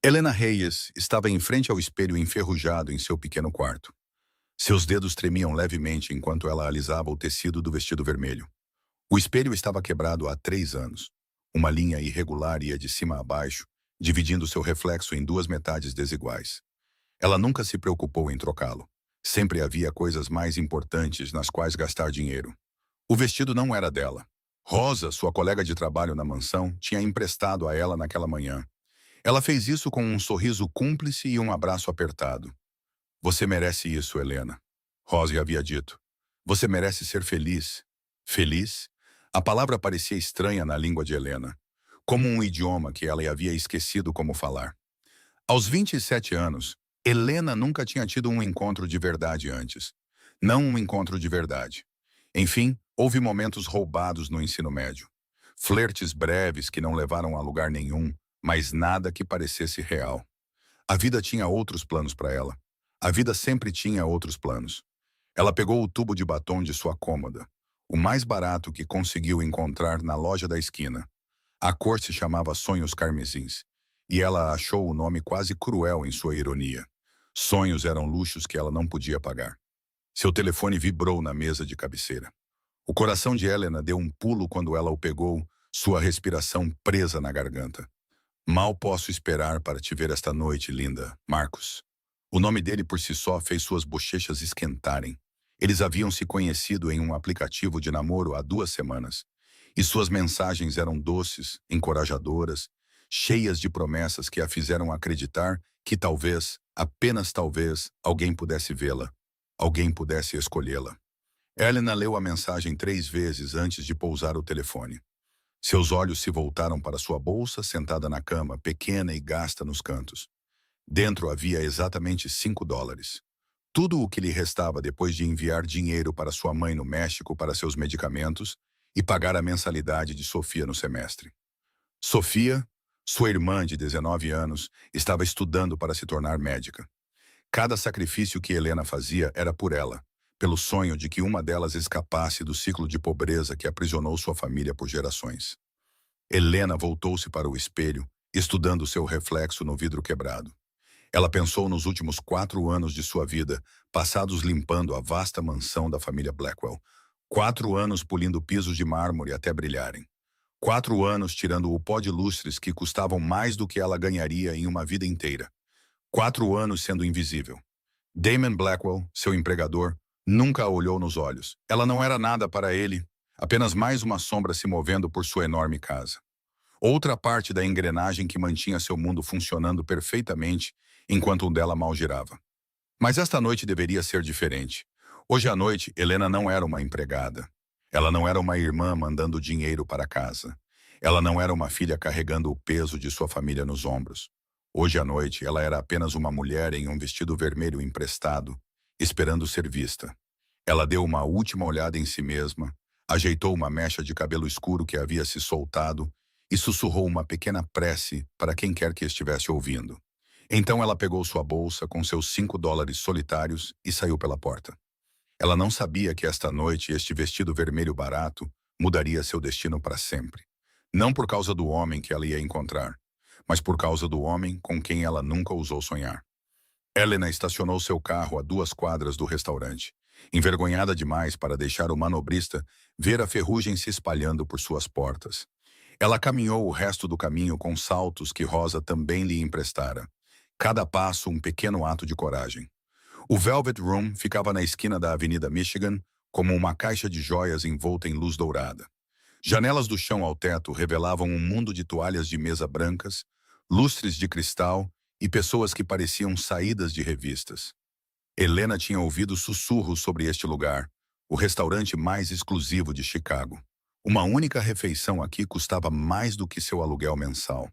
Helena Reyes estava em frente ao espelho enferrujado em seu pequeno quarto. Seus dedos tremiam levemente enquanto ela alisava o tecido do vestido vermelho. O espelho estava quebrado há 3 anos. Uma linha irregular ia de cima a baixo, dividindo seu reflexo em duas metades desiguais. Ela nunca se preocupou em trocá-lo. Sempre havia coisas mais importantes nas quais gastar dinheiro. O vestido não era dela. Rosa, sua colega de trabalho na mansão, tinha emprestado a ela naquela manhã. Ela fez isso com um sorriso cúmplice e um abraço apertado. Você merece isso, Helena. Rose havia dito. Você merece ser feliz. Feliz? A palavra parecia estranha na língua de Helena, como um idioma que ela havia esquecido como falar. Aos 27 anos, Helena nunca tinha tido um encontro de verdade antes. Não um encontro de verdade. Enfim, houve momentos roubados no ensino médio. Flertes breves que não levaram a lugar nenhum, mas nada que parecesse real. A vida tinha outros planos para ela. A vida sempre tinha outros planos. Ela pegou o tubo de batom de sua cômoda, o mais barato que conseguiu encontrar na loja da esquina. A cor se chamava Sonhos Carmesins, e ela achou o nome quase cruel em sua ironia. Sonhos eram luxos que ela não podia pagar. Seu telefone vibrou na mesa de cabeceira. O coração de Helena deu um pulo quando ela o pegou, sua respiração presa na garganta. Mal posso esperar para te ver esta noite, linda, Marcos. O nome dele por si só fez suas bochechas esquentarem. Eles haviam se conhecido em um aplicativo de namoro há 2 semanas. E suas mensagens eram doces, encorajadoras, cheias de promessas que a fizeram acreditar que talvez, apenas talvez, alguém pudesse vê-la. Alguém pudesse escolhê-la. Helena leu a mensagem 3 vezes antes de pousar o telefone. Seus olhos se voltaram para sua bolsa, sentada na cama, pequena e gasta nos cantos. Dentro havia exatamente US$ 5. Tudo o que lhe restava depois de enviar dinheiro para sua mãe no México para seus medicamentos e pagar a mensalidade de Sofia no semestre. Sofia, sua irmã de 19 anos, estava estudando para se tornar médica. Cada sacrifício que Helena fazia era por ela, pelo sonho de que uma delas escapasse do ciclo de pobreza que aprisionou sua família por gerações. Helena voltou-se para o espelho, estudando seu reflexo no vidro quebrado. Ela pensou nos últimos 4 anos de sua vida, passados limpando a vasta mansão da família Blackwell. 4 anos polindo pisos de mármore até brilharem. 4 anos tirando o pó de lustres que custavam mais do que ela ganharia em uma vida inteira. 4 anos sendo invisível. Damon Blackwell, seu empregador, nunca a olhou nos olhos. Ela não era nada para ele, apenas mais uma sombra se movendo por sua enorme casa. Outra parte da engrenagem que mantinha seu mundo funcionando perfeitamente enquanto o dela mal girava. Mas esta noite deveria ser diferente. Hoje à noite, Helena não era uma empregada. Ela não era uma irmã mandando dinheiro para casa. Ela não era uma filha carregando o peso de sua família nos ombros. Hoje à noite, ela era apenas uma mulher em um vestido vermelho emprestado, esperando ser vista. Ela deu uma última olhada em si mesma, ajeitou uma mecha de cabelo escuro que havia se soltado e sussurrou uma pequena prece para quem quer que estivesse ouvindo. Então ela pegou sua bolsa com seus US$ 5 solitários e saiu pela porta. Ela não sabia que esta noite este vestido vermelho barato mudaria seu destino para sempre. Não por causa do homem que ela ia encontrar, mas por causa do homem com quem ela nunca ousou sonhar. Helena estacionou seu carro a 2 quadras do restaurante, envergonhada demais para deixar o manobrista ver a ferrugem se espalhando por suas portas. Ela caminhou o resto do caminho com saltos que Rosa também lhe emprestara. Cada passo um pequeno ato de coragem. O Velvet Room ficava na esquina da Avenida Michigan, como uma caixa de joias envolta em luz dourada. Janelas do chão ao teto revelavam um mundo de toalhas de mesa brancas, lustres de cristal e pessoas que pareciam saídas de revistas. Helena tinha ouvido sussurros sobre este lugar, o restaurante mais exclusivo de Chicago. Uma única refeição aqui custava mais do que seu aluguel mensal.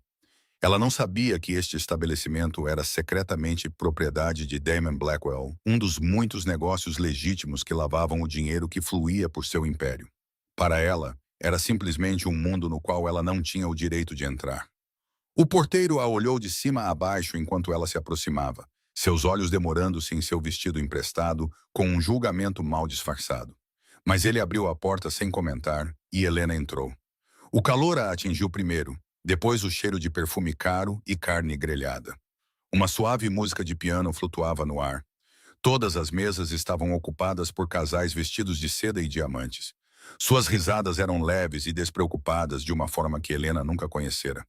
Ela não sabia que este estabelecimento era secretamente propriedade de Damon Blackwell, um dos muitos negócios legítimos que lavavam o dinheiro que fluía por seu império. Para ela, era simplesmente um mundo no qual ela não tinha o direito de entrar. O porteiro a olhou de cima a baixo enquanto ela se aproximava, seus olhos demorando-se em seu vestido emprestado, com um julgamento mal disfarçado. Mas ele abriu a porta sem comentar e Helena entrou. O calor a atingiu primeiro, Depois o cheiro de perfume caro e carne grelhada. Uma suave música de piano flutuava no ar. Todas as mesas estavam ocupadas por casais vestidos de seda e diamantes. Suas risadas eram leves e despreocupadas de uma forma que Helena nunca conhecera.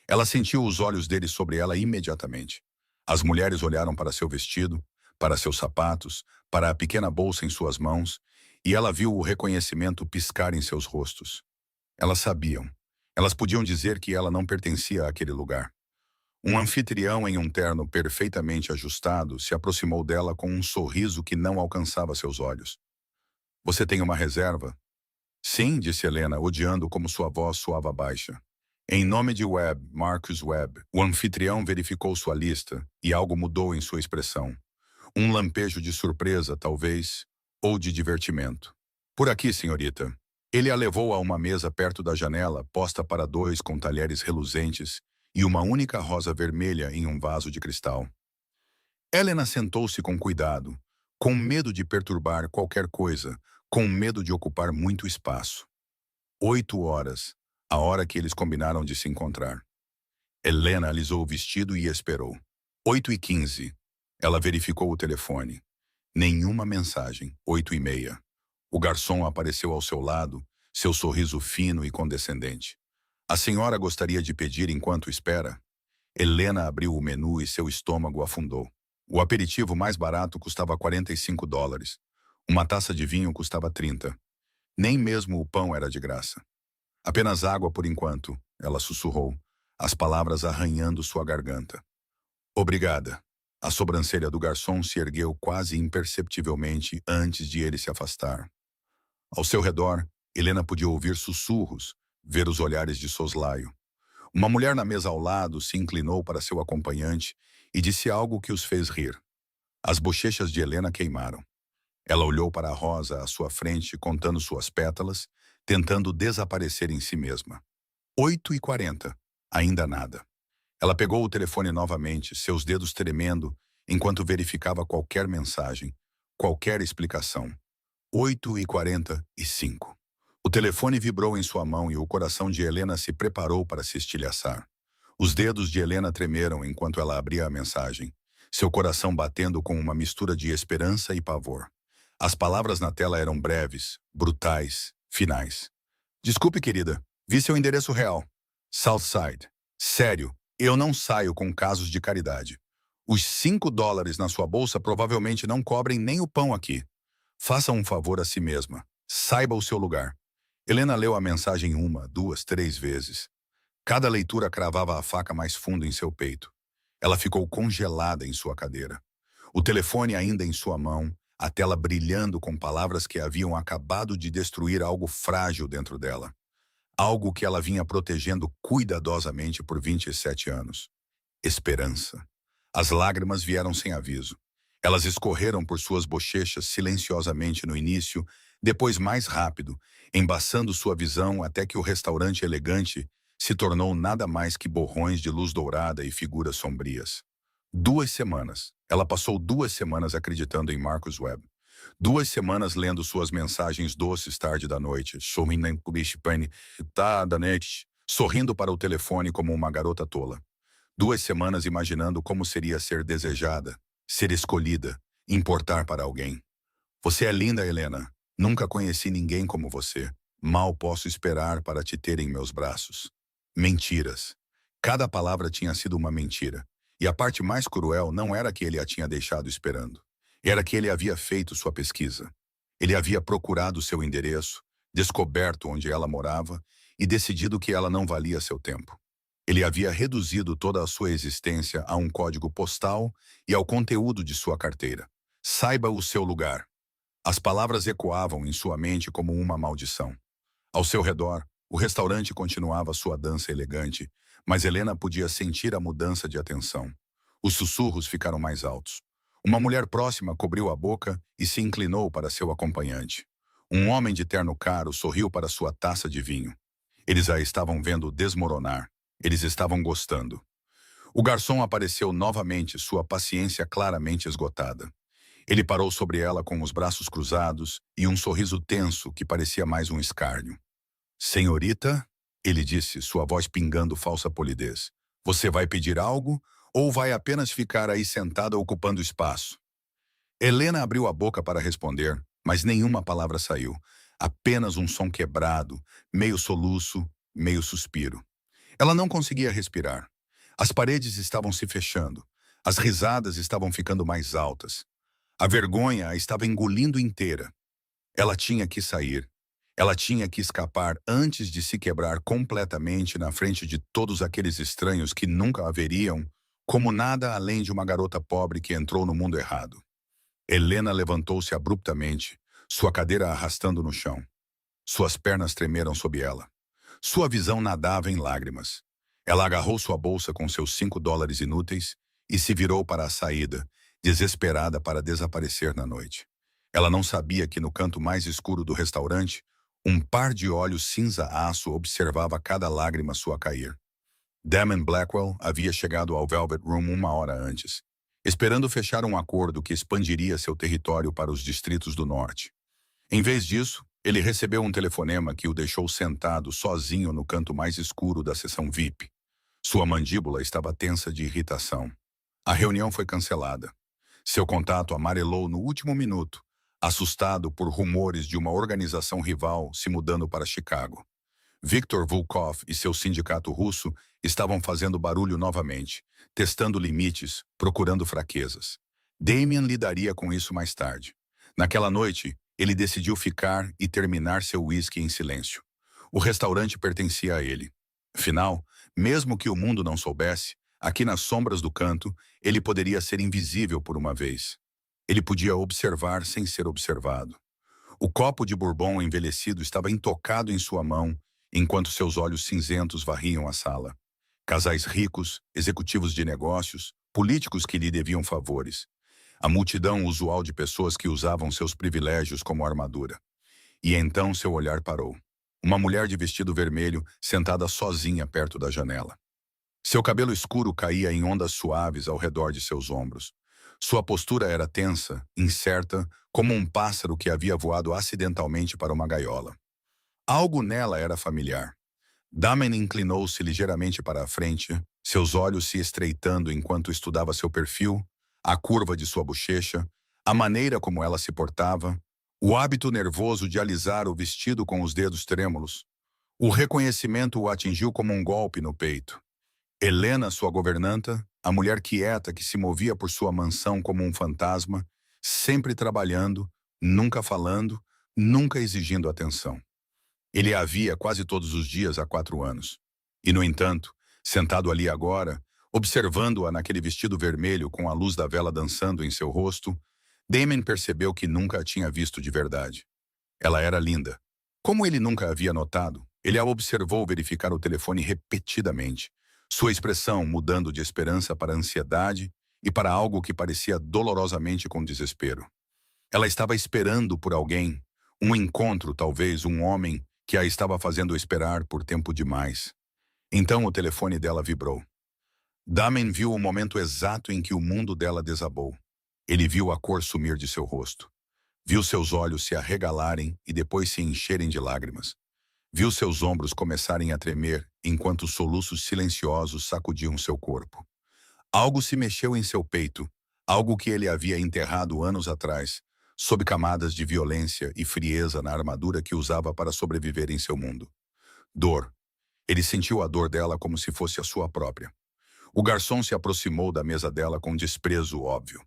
Ela sentiu os olhos dele sobre ela imediatamente. As mulheres olharam para seu vestido, para seus sapatos, para a pequena bolsa em suas mãos, e ela viu o reconhecimento piscar em seus rostos. Elas sabiam. Elas podiam dizer que ela não pertencia àquele lugar. Um anfitrião em um terno perfeitamente ajustado se aproximou dela com um sorriso que não alcançava seus olhos. "Você tem uma reserva?" "Sim", disse Helena, odiando como sua voz soava baixa. Em nome de Webb, Marcus Webb, o anfitrião verificou sua lista e algo mudou em sua expressão. Um lampejo de surpresa, talvez, ou de divertimento. "Por aqui, senhorita." Ele a levou a uma mesa perto da janela, posta para dois com talheres reluzentes e uma única rosa vermelha em um vaso de cristal. Helena sentou-se com cuidado, com medo de perturbar qualquer coisa, com medo de ocupar muito espaço. 8 horas, a hora que eles combinaram de se encontrar. Helena alisou o vestido e esperou. 8h15. Ela verificou o telefone. Nenhuma mensagem. 8h30. O garçom apareceu ao seu lado, seu sorriso fino e condescendente. "A senhora gostaria de pedir enquanto espera?" Helena abriu o menu e seu estômago afundou. O aperitivo mais barato custava $45. Uma taça de vinho custava 30. Nem mesmo o pão era de graça. "Apenas água por enquanto", ela sussurrou, as palavras arranhando sua garganta. "Obrigada." A sobrancelha do garçom se ergueu quase imperceptivelmente antes de ele se afastar. Ao seu redor, Helena podia ouvir sussurros, ver os olhares de soslaio. Uma mulher na mesa ao lado se inclinou para seu acompanhante e disse algo que os fez rir. As bochechas de Helena queimaram. Ela olhou para a rosa à sua frente, contando suas pétalas, tentando desaparecer em si mesma. 8h40. Ainda nada. Ela pegou o telefone novamente, seus dedos tremendo, enquanto verificava qualquer mensagem, qualquer explicação. 8h45. O telefone vibrou em sua mão e o coração de Helena se preparou para se estilhaçar. Os dedos de Helena tremeram enquanto ela abria a mensagem, seu coração batendo com uma mistura de esperança e pavor. As palavras na tela eram breves, brutais, finais. "Desculpe, querida, vi seu endereço real. Southside. Sério, eu não saio com casos de caridade. Os $5 na sua bolsa provavelmente não cobrem nem o pão aqui. Faça um favor a si mesma. Saiba o seu lugar." Helena leu a mensagem 1, 2, 3 vezes. Cada leitura cravava a faca mais fundo em seu peito. Ela ficou congelada em sua cadeira. O telefone ainda em sua mão, a tela brilhando com palavras que haviam acabado de destruir algo frágil dentro dela. Algo que ela vinha protegendo cuidadosamente por 27 anos. Esperança. As lágrimas vieram sem aviso. Elas escorreram por suas bochechas silenciosamente no início, depois mais rápido, embaçando sua visão até que o restaurante elegante se tornou nada mais que borrões de luz dourada e figuras sombrias. 2 semanas. Ela passou 2 semanas acreditando em Marcus Webb. 2 semanas lendo suas mensagens doces tarde da noite, sorrindo para o telefone como uma garota tola. 2 semanas imaginando como seria ser desejada, ser escolhida, importar para alguém. "Você é linda, Helena. Nunca conheci ninguém como você. Mal posso esperar para te ter em meus braços." Mentiras. Cada palavra tinha sido uma mentira. E a parte mais cruel não era que ele a tinha deixado esperando. Era que ele havia feito sua pesquisa. Ele havia procurado seu endereço, descoberto onde ela morava e decidido que ela não valia seu tempo. Ele havia reduzido toda a sua existência a um código postal e ao conteúdo de sua carteira. "Saiba o seu lugar." As palavras ecoavam em sua mente como uma maldição. Ao seu redor, o restaurante continuava sua dança elegante, mas Helena podia sentir a mudança de atenção. Os sussurros ficaram mais altos. Uma mulher próxima cobriu a boca e se inclinou para seu acompanhante. Um homem de terno caro sorriu para sua taça de vinho. Eles a estavam vendo desmoronar. Eles estavam gostando. O garçom apareceu novamente, sua paciência claramente esgotada. Ele parou sobre ela com os braços cruzados e um sorriso tenso que parecia mais um escárnio. "Senhorita?" Ele disse, sua voz pingando falsa polidez. Você vai pedir algo ou vai apenas ficar aí sentada ocupando espaço? Helena abriu a boca para responder, mas nenhuma palavra saiu. Apenas um som quebrado, meio soluço, meio suspiro. Ela não conseguia respirar. As paredes estavam se fechando. As risadas estavam ficando mais altas. A vergonha a estava engolindo inteira. Ela tinha que sair. Ela tinha que escapar antes de se quebrar completamente na frente de todos aqueles estranhos que nunca a veriam como nada além de uma garota pobre que entrou no mundo errado. Helena levantou-se abruptamente, sua cadeira arrastando no chão. Suas pernas tremeram sob ela. Sua visão nadava em lágrimas. Ela agarrou sua bolsa com seus $5 inúteis e se virou para a saída, desesperada para desaparecer na noite. Ela não sabia que no canto mais escuro do restaurante, um par de olhos cinza-aço observava cada lágrima sua cair. Damon Blackwell havia chegado ao Velvet Room 1 hora antes, esperando fechar um acordo que expandiria seu território para os distritos do norte. Em vez disso, ele recebeu um telefonema que o deixou sentado sozinho no canto mais escuro da seção VIP. Sua mandíbula estava tensa de irritação. A reunião foi cancelada. Seu contato amarelou no último minuto, assustado por rumores de uma organização rival se mudando para Chicago. Viktor Volkov e seu sindicato russo estavam fazendo barulho novamente, testando limites, procurando fraquezas. Damian lidaria com isso mais tarde. Naquela noite, ele decidiu ficar e terminar seu whisky em silêncio. O restaurante pertencia a ele. Afinal, mesmo que o mundo não soubesse, aqui nas sombras do canto, ele poderia ser invisível por uma vez. Ele podia observar sem ser observado. O copo de bourbon envelhecido estava intocado em sua mão, enquanto seus olhos cinzentos varriam a sala. Casais ricos, executivos de negócios, políticos que lhe deviam favores. A multidão usual de pessoas que usavam seus privilégios como armadura. E então seu olhar parou. Uma mulher de vestido vermelho, sentada sozinha perto da janela. Seu cabelo escuro caía em ondas suaves ao redor de seus ombros. Sua postura era tensa, incerta, como um pássaro que havia voado acidentalmente para uma gaiola. Algo nela era familiar. Damon inclinou-se ligeiramente para a frente, seus olhos se estreitando enquanto estudava seu perfil, a curva de sua bochecha, a maneira como ela se portava, o hábito nervoso de alisar o vestido com os dedos trêmulos. O reconhecimento o atingiu como um golpe no peito. Helena, sua governanta, a mulher quieta que se movia por sua mansão como um fantasma, sempre trabalhando, nunca falando, nunca exigindo atenção. Ele a via quase todos os dias há 4 anos. E, no entanto, sentado ali agora, observando-a naquele vestido vermelho com a luz da vela dançando em seu rosto, Damon percebeu que nunca a tinha visto de verdade. Ela era linda. Como ele nunca havia notado, ele a observou verificar o telefone repetidamente, sua expressão mudando de esperança para ansiedade e para algo que parecia dolorosamente com desespero. Ela estava esperando por alguém, um encontro, talvez um homem que a estava fazendo esperar por tempo demais. Então o telefone dela vibrou. Damon viu o momento exato em que o mundo dela desabou. Ele viu a cor sumir de seu rosto. Viu seus olhos se arregalarem e depois se encherem de lágrimas. Viu seus ombros começarem a tremer enquanto soluços silenciosos sacudiam seu corpo. Algo se mexeu em seu peito, algo que ele havia enterrado anos atrás, sob camadas de violência e frieza na armadura que usava para sobreviver em seu mundo. Dor. Ele sentiu a dor dela como se fosse a sua própria. O garçom se aproximou da mesa dela com desprezo óbvio.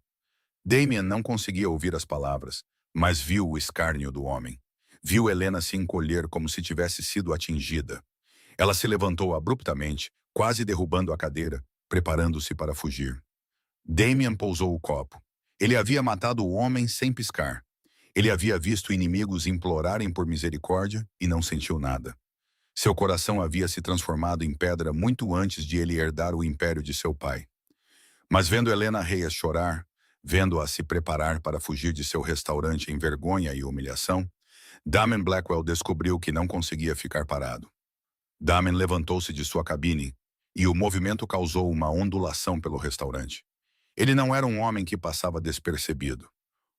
Damian não conseguia ouvir as palavras, mas viu o escárnio do homem. Viu Helena se encolher como se tivesse sido atingida. Ela se levantou abruptamente, quase derrubando a cadeira, preparando-se para fugir. Damian pousou o copo. Ele havia matado o homem sem piscar. Ele havia visto inimigos implorarem por misericórdia e não sentiu nada. Seu coração havia se transformado em pedra muito antes de ele herdar o império de seu pai. Mas vendo Helena Reyes chorar, vendo-a se preparar para fugir de seu restaurante em vergonha e humilhação, Damon Blackwell descobriu que não conseguia ficar parado. Damon levantou-se de sua cabine e o movimento causou uma ondulação pelo restaurante. Ele não era um homem que passava despercebido.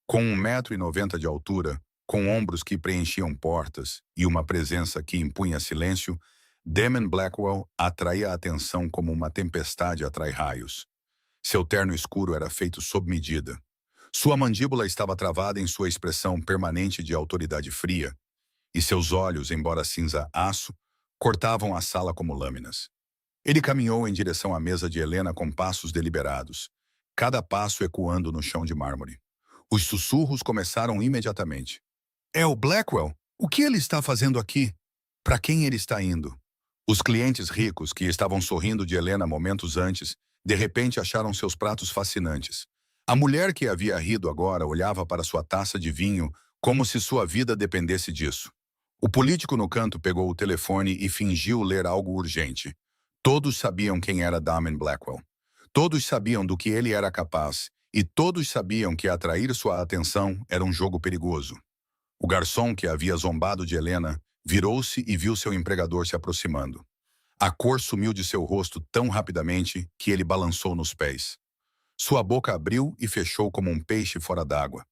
Com 1,90 m de altura, com ombros que preenchiam portas e uma presença que impunha silêncio, Damon Blackwell atraía a atenção como uma tempestade atrai raios. Seu terno escuro era feito sob medida. Sua mandíbula estava travada em sua expressão permanente de autoridade fria, e seus olhos, embora cinza-aço, cortavam a sala como lâminas. Ele caminhou em direção à mesa de Helena com passos deliberados, cada passo ecoando no chão de mármore. Os sussurros começaram imediatamente. É o Blackwell? O que ele está fazendo aqui? Para quem ele está indo? Os clientes ricos, que estavam sorrindo de Helena momentos antes, de repente acharam seus pratos fascinantes. A mulher que havia rido agora olhava para sua taça de vinho como se sua vida dependesse disso. O político no canto pegou o telefone e fingiu ler algo urgente. Todos sabiam quem era Damon Blackwell. Todos sabiam do que ele era capaz, e todos sabiam que atrair sua atenção era um jogo perigoso. O garçom que havia zombado de Helena virou-se e viu seu empregador se aproximando. A cor sumiu de seu rosto tão rapidamente que ele balançou nos pés. Sua boca abriu e fechou como um peixe fora d'água,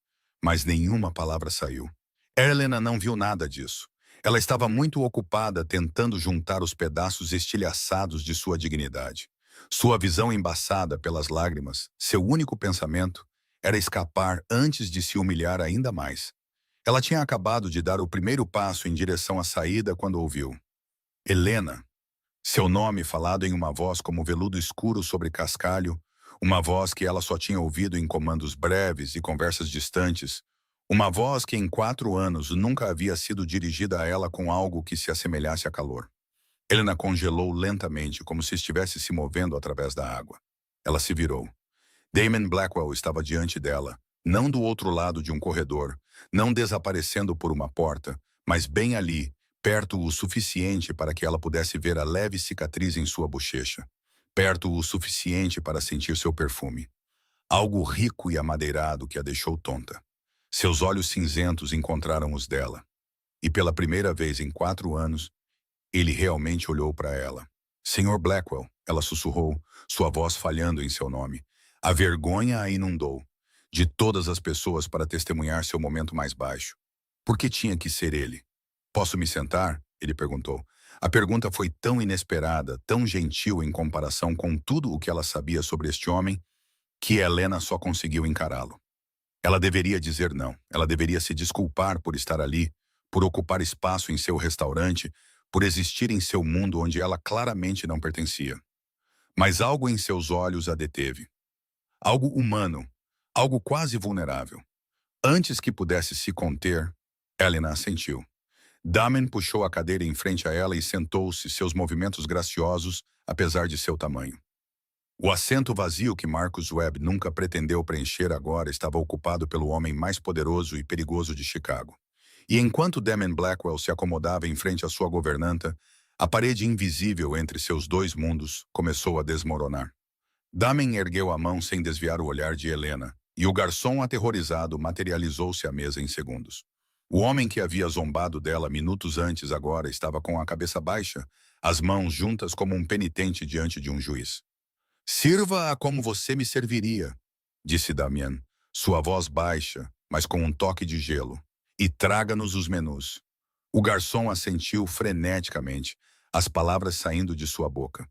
mas nenhuma palavra saiu. Helena não viu nada disso. Ela estava muito ocupada tentando juntar os pedaços estilhaçados de sua dignidade. Sua visão embaçada pelas lágrimas, seu único pensamento, era escapar antes de se humilhar ainda mais. Ela tinha acabado de dar o primeiro passo em direção à saída quando ouviu. Helena. Seu nome falado em uma voz como veludo escuro sobre cascalho, uma voz que ela só tinha ouvido em comandos breves e conversas distantes, uma voz que em 4 anos nunca havia sido dirigida a ela com algo que se assemelhasse a calor. Helena congelou lentamente, como se estivesse se movendo através da água. Ela se virou. Damon Blackwell estava diante dela, não do outro lado de um corredor, não desaparecendo por uma porta, mas bem ali, perto o suficiente para que ela pudesse ver a leve cicatriz em sua bochecha, perto o suficiente para sentir seu perfume. Algo rico e amadeirado que a deixou tonta. Seus olhos cinzentos encontraram os dela. E pela primeira vez em 4 anos, ele realmente olhou para ela. Senhor Blackwell, ela sussurrou, sua voz falhando em seu nome. A vergonha a inundou. De todas as pessoas para testemunhar seu momento mais baixo. Por que tinha que ser ele? Posso me sentar? Ele perguntou. A pergunta foi tão inesperada, tão gentil em comparação com tudo o que ela sabia sobre este homem, que Helena só conseguiu encará-lo. Ela deveria dizer não. Ela deveria se desculpar por estar ali, por ocupar espaço em seu restaurante, por existir em seu mundo onde ela claramente não pertencia. Mas algo em seus olhos a deteve. Algo humano, algo quase vulnerável. Antes que pudesse se conter, Helena assentiu. Damon puxou a cadeira em frente a ela e sentou-se, seus movimentos graciosos, apesar de seu tamanho. O assento vazio que Marcus Webb nunca pretendeu preencher agora estava ocupado pelo homem mais poderoso e perigoso de Chicago. E enquanto Damon Blackwell se acomodava em frente à sua governanta, a parede invisível entre seus 2 mundos começou a desmoronar. Damon ergueu a mão sem desviar o olhar de Helena, e o garçom aterrorizado materializou-se à mesa em segundos. O homem que havia zombado dela minutos antes agora estava com a cabeça baixa, as mãos juntas como um penitente diante de um juiz. Sirva-a como você me serviria, disse Damian, sua voz baixa, mas com um toque de gelo, e traga-nos os menus. O garçom assentiu freneticamente, as palavras saindo de sua boca.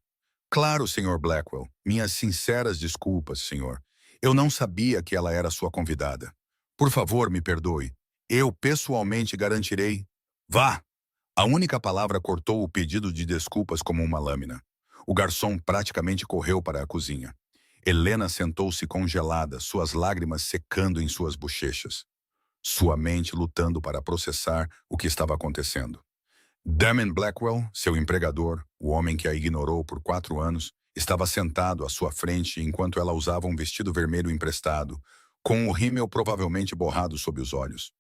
Claro, Sr. Blackwell, minhas sinceras desculpas, senhor. Eu não sabia que ela era sua convidada. Por favor, me perdoe. Eu pessoalmente garantirei. Vá! A única palavra cortou o pedido de desculpas como uma lâmina. O garçom praticamente correu para a cozinha. Helena sentou-se congelada, suas lágrimas secando em suas bochechas. Sua mente lutando para processar o que estava acontecendo. Damon Blackwell, seu empregador, o homem que a ignorou por 4 anos, estava sentado à sua frente enquanto ela usava um vestido vermelho emprestado, com o rímel provavelmente borrado sob os olhos.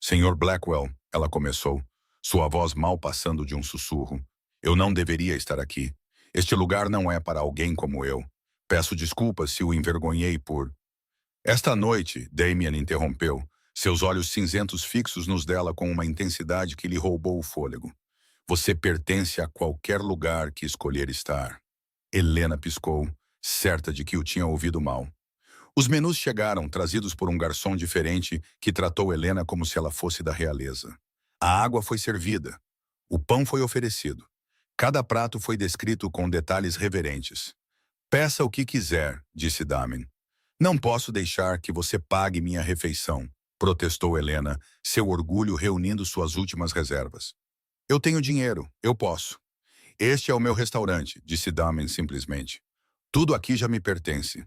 Senhor Blackwell, ela começou, sua voz mal passando de um sussurro. Eu não deveria estar aqui. Este lugar não é para alguém como eu. Peço desculpas se o envergonhei por... Esta noite, Damian interrompeu, seus olhos cinzentos fixos nos dela com uma intensidade que lhe roubou o fôlego. Você pertence a qualquer lugar que escolher estar. Helena piscou, certa de que o tinha ouvido mal. Os menus chegaram, trazidos por um garçom diferente que tratou Helena como se ela fosse da realeza. A água foi servida. O pão foi oferecido. Cada prato foi descrito com detalhes reverentes. Peça o que quiser, disse Damen. Não posso deixar que você pague minha refeição, protestou Helena, seu orgulho reunindo suas últimas reservas. Eu tenho dinheiro, eu posso. Este é o meu restaurante, disse Damen simplesmente. Tudo aqui já me pertence.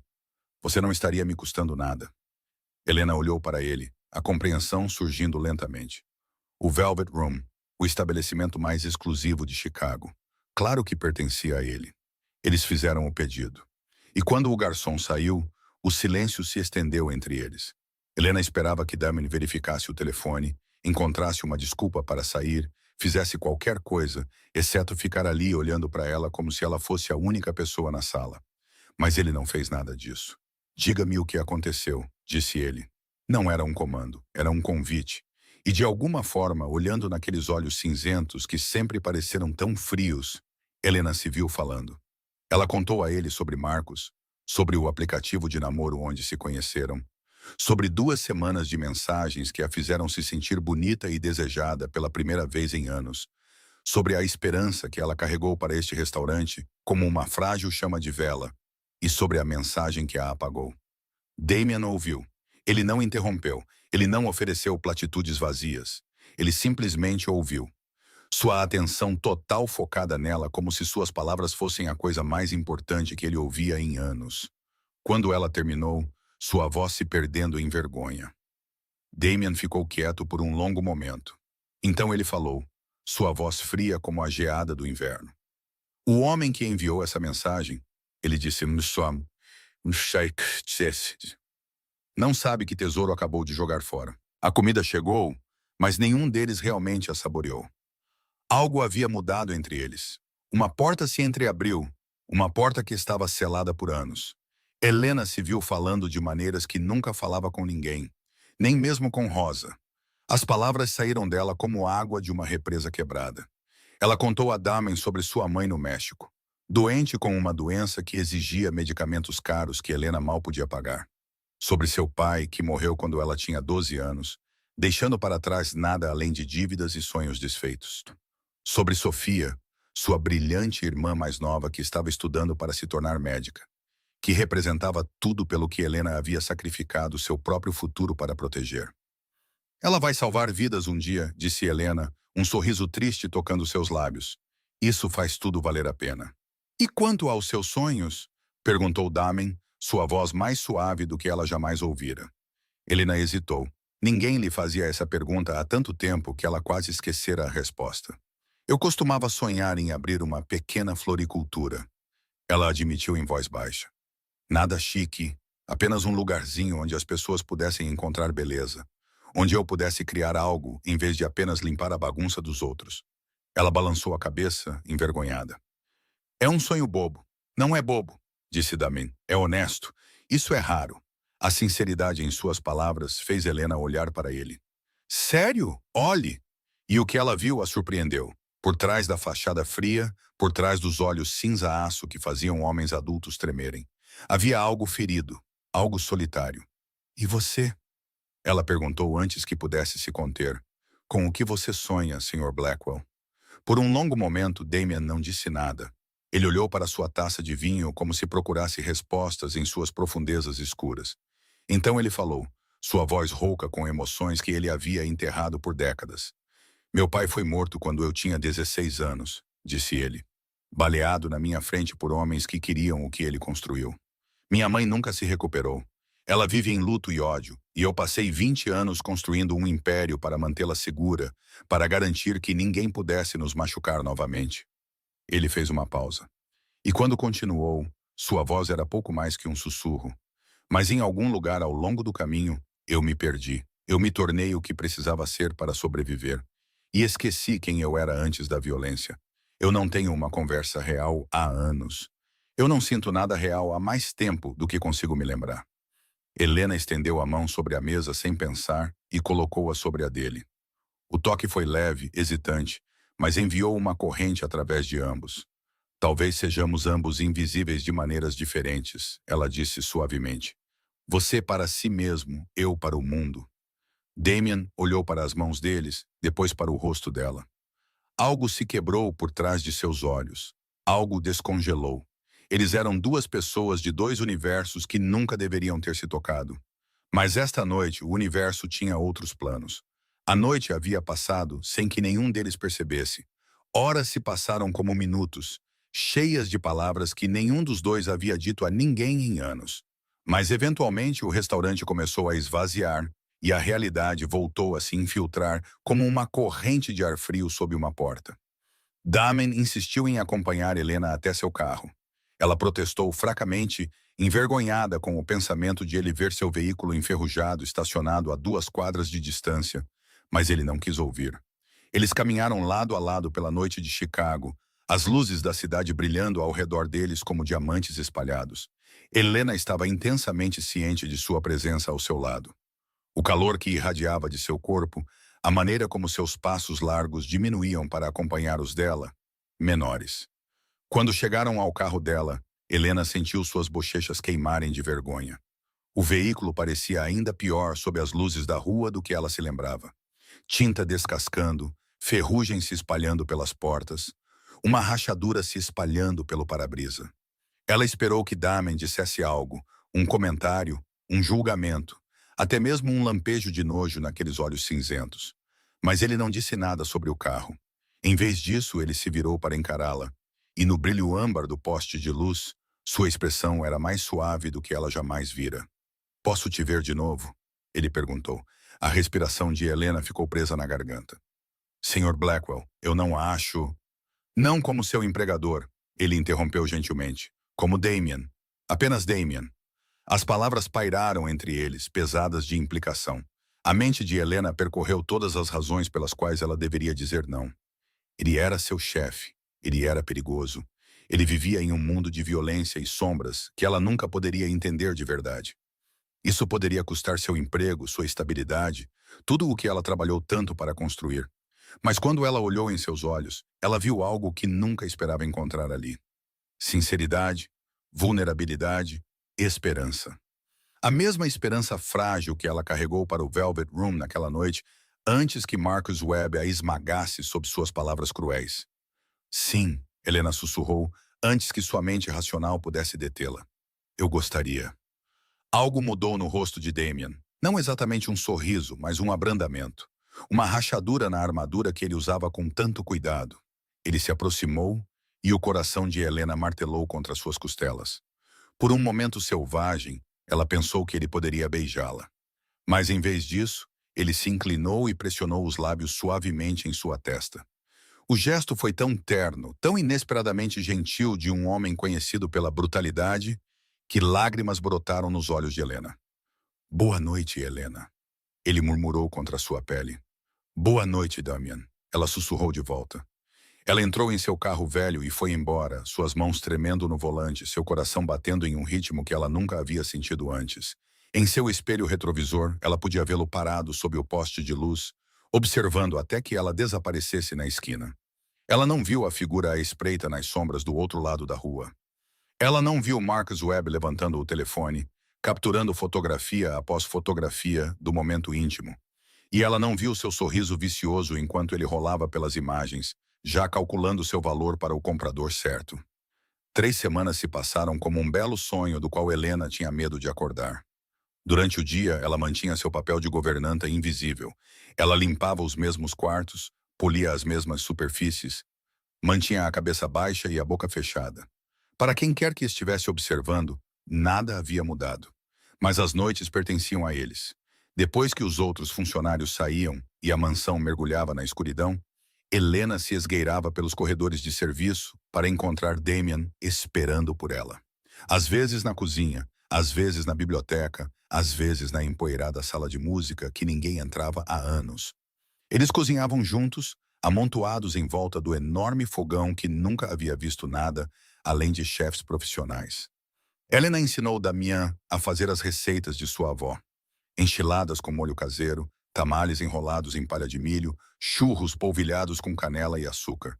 Você não estaria me custando nada. Helena olhou para ele, a compreensão surgindo lentamente. O Velvet Room, o estabelecimento mais exclusivo de Chicago. Claro que pertencia a ele. Eles fizeram o pedido. E quando o garçom saiu, o silêncio se estendeu entre eles. Helena esperava que Damen verificasse o telefone, encontrasse uma desculpa para sair, fizesse qualquer coisa, exceto ficar ali olhando para ela como se ela fosse a única pessoa na sala. Mas ele não fez nada disso. Diga-me o que aconteceu, disse ele. Não era um comando, era um convite. E de alguma forma, olhando naqueles olhos cinzentos que sempre pareceram tão frios, Helena se viu falando. Ela contou a ele sobre Marcos, sobre o aplicativo de namoro onde se conheceram, sobre 2 semanas de mensagens que a fizeram se sentir bonita e desejada pela primeira vez em anos, sobre a esperança que ela carregou para este restaurante como uma frágil chama de vela, e sobre a mensagem que a apagou. Damien ouviu. Ele não interrompeu, ele não ofereceu platitudes vazias. Ele simplesmente ouviu. Sua atenção total focada nela como se suas palavras fossem a coisa mais importante que ele ouvia em anos. Quando ela terminou, sua voz se perdendo em vergonha. Damien ficou quieto por um longo momento. Então ele falou, sua voz fria como a geada do inverno. O homem que enviou essa mensagem, ele disse, não sabe que tesouro acabou de jogar fora. A comida chegou, mas nenhum deles realmente a saboreou. Algo havia mudado entre eles. Uma porta se entreabriu, uma porta que estava selada por anos. Helena se viu falando de maneiras que nunca falava com ninguém, nem mesmo com Rosa. As palavras saíram dela como água de uma represa quebrada. Ela contou a Damen sobre sua mãe no México, doente com uma doença que exigia medicamentos caros que Helena mal podia pagar. Sobre seu pai, que morreu quando ela tinha 12 anos, deixando para trás nada além de dívidas e sonhos desfeitos. Sobre Sofia, sua brilhante irmã mais nova que estava estudando para se tornar médica, que representava tudo pelo que Helena havia sacrificado seu próprio futuro para proteger. Ela vai salvar vidas um dia, disse Helena, um sorriso triste tocando seus lábios. Isso faz tudo valer a pena. E quanto aos seus sonhos? Perguntou Damen, sua voz mais suave do que ela jamais ouvira. Helena hesitou. Ninguém lhe fazia essa pergunta há tanto tempo que ela quase esquecera a resposta. Eu costumava sonhar em abrir uma pequena floricultura. Ela admitiu em voz baixa. Nada chique, apenas um lugarzinho onde as pessoas pudessem encontrar beleza, onde eu pudesse criar algo em vez de apenas limpar a bagunça dos outros. Ela balançou a cabeça, envergonhada. É um sonho bobo. Não é bobo, disse Damen. É honesto. Isso é raro. A sinceridade em suas palavras fez Helena olhar para ele. Sério? Olhe! E o que ela viu a surpreendeu. Por trás da fachada fria, por trás dos olhos cinza-aço que faziam homens adultos tremerem, havia algo ferido, algo solitário. E você? Ela perguntou antes que pudesse se conter. Com o que você sonha, Sr. Blackwell? Por um longo momento, Damien não disse nada. Ele olhou para sua taça de vinho como se procurasse respostas em suas profundezas escuras. Então ele falou, sua voz rouca com emoções que ele havia enterrado por décadas. Meu pai foi morto quando eu tinha 16 anos, disse ele. Baleado na minha frente por homens que queriam o que ele construiu. Minha mãe nunca se recuperou. Ela vive em luto e ódio, e eu passei 20 anos construindo um império para mantê-la segura, para garantir que ninguém pudesse nos machucar novamente. Ele fez uma pausa. E quando continuou, sua voz era pouco mais que um sussurro. Mas em algum lugar ao longo do caminho, eu me perdi. Eu me tornei o que precisava ser para sobreviver. E esqueci quem eu era antes da violência. Eu não tenho uma conversa real há anos. Eu não sinto nada real há mais tempo do que consigo me lembrar. Helena estendeu a mão sobre a mesa sem pensar e colocou-a sobre a dele. O toque foi leve, hesitante, mas enviou uma corrente através de ambos. Talvez sejamos ambos invisíveis de maneiras diferentes, ela disse suavemente. Você para si mesmo, eu para o mundo. Damien olhou para as mãos deles, depois para o rosto dela. Algo se quebrou por trás de seus olhos. Algo descongelou. Eles eram duas pessoas de dois universos que nunca deveriam ter se tocado. Mas esta noite o universo tinha outros planos. A noite havia passado sem que nenhum deles percebesse. Horas se passaram como minutos, cheias de palavras que nenhum dos dois havia dito a ninguém em anos. Mas eventualmente o restaurante começou a esvaziar e a realidade voltou a se infiltrar como uma corrente de ar frio sob uma porta. Damon insistiu em acompanhar Helena até seu carro. Ela protestou fracamente, envergonhada com o pensamento de ele ver seu veículo enferrujado estacionado a 2 quadras de distância, mas ele não quis ouvir. Eles caminharam lado a lado pela noite de Chicago, as luzes da cidade brilhando ao redor deles como diamantes espalhados. Helena estava intensamente ciente de sua presença ao seu lado. O calor que irradiava de seu corpo, a maneira como seus passos largos diminuíam para acompanhar os dela, menores. Quando chegaram ao carro dela, Helena sentiu suas bochechas queimarem de vergonha. O veículo parecia ainda pior sob as luzes da rua do que ela se lembrava. Tinta descascando, ferrugem se espalhando pelas portas, uma rachadura se espalhando pelo para-brisa. Ela esperou que Damon dissesse algo, um comentário, um julgamento, até mesmo um lampejo de nojo naqueles olhos cinzentos. Mas ele não disse nada sobre o carro. Em vez disso, ele se virou para encará-la, e no brilho âmbar do poste de luz, sua expressão era mais suave do que ela jamais vira. "Posso te ver de novo?" ele perguntou. A respiração de Helena ficou presa na garganta. "Sr. Blackwell, eu não acho..." "Não como seu empregador", ele interrompeu gentilmente. "Como Damien. Apenas Damien." As palavras pairaram entre eles, pesadas de implicação. A mente de Helena percorreu todas as razões pelas quais ela deveria dizer não. Ele era seu chefe. Ele era perigoso. Ele vivia em um mundo de violência e sombras que ela nunca poderia entender de verdade. Isso poderia custar seu emprego, sua estabilidade, tudo o que ela trabalhou tanto para construir. Mas quando ela olhou em seus olhos, ela viu algo que nunca esperava encontrar ali. Sinceridade, vulnerabilidade, esperança. A mesma esperança frágil que ela carregou para o Velvet Room naquela noite, antes que Marcus Webb a esmagasse sob suas palavras cruéis. "Sim", Helena sussurrou, antes que sua mente racional pudesse detê-la. "Eu gostaria." Algo mudou no rosto de Damien. Não exatamente um sorriso, mas um abrandamento. Uma rachadura na armadura que ele usava com tanto cuidado. Ele se aproximou e o coração de Helena martelou contra suas costelas. Por um momento selvagem, ela pensou que ele poderia beijá-la. Mas em vez disso, ele se inclinou e pressionou os lábios suavemente em sua testa. O gesto foi tão terno, tão inesperadamente gentil de um homem conhecido pela brutalidade, que lágrimas brotaram nos olhos de Helena. "Boa noite, Helena", ele murmurou contra sua pele. "Boa noite, Damian", ela sussurrou de volta. Ela entrou em seu carro velho e foi embora, suas mãos tremendo no volante, seu coração batendo em um ritmo que ela nunca havia sentido antes. Em seu espelho retrovisor, ela podia vê-lo parado sob o poste de luz, observando até que ela desaparecesse na esquina. Ela não viu a figura à espreita nas sombras do outro lado da rua. Ela não viu Marcus Webb levantando o telefone, capturando fotografia após fotografia do momento íntimo. E ela não viu seu sorriso vicioso enquanto ele rolava pelas imagens, já calculando seu valor para o comprador certo. 3 semanas se passaram como um belo sonho do qual Helena tinha medo de acordar. Durante o dia, ela mantinha seu papel de governanta invisível. Ela limpava os mesmos quartos, polia as mesmas superfícies, mantinha a cabeça baixa e a boca fechada. Para quem quer que estivesse observando, nada havia mudado. Mas as noites pertenciam a eles. Depois que os outros funcionários saíam e a mansão mergulhava na escuridão, Helena se esgueirava pelos corredores de serviço para encontrar Damien esperando por ela. Às vezes na cozinha, às vezes na biblioteca, às vezes na empoeirada sala de música que ninguém entrava há anos. Eles cozinhavam juntos, amontoados em volta do enorme fogão que nunca havia visto nada, além de chefes profissionais. Helena ensinou Damian a fazer as receitas de sua avó. Enchiladas com molho caseiro, tamales enrolados em palha de milho, churros polvilhados com canela e açúcar.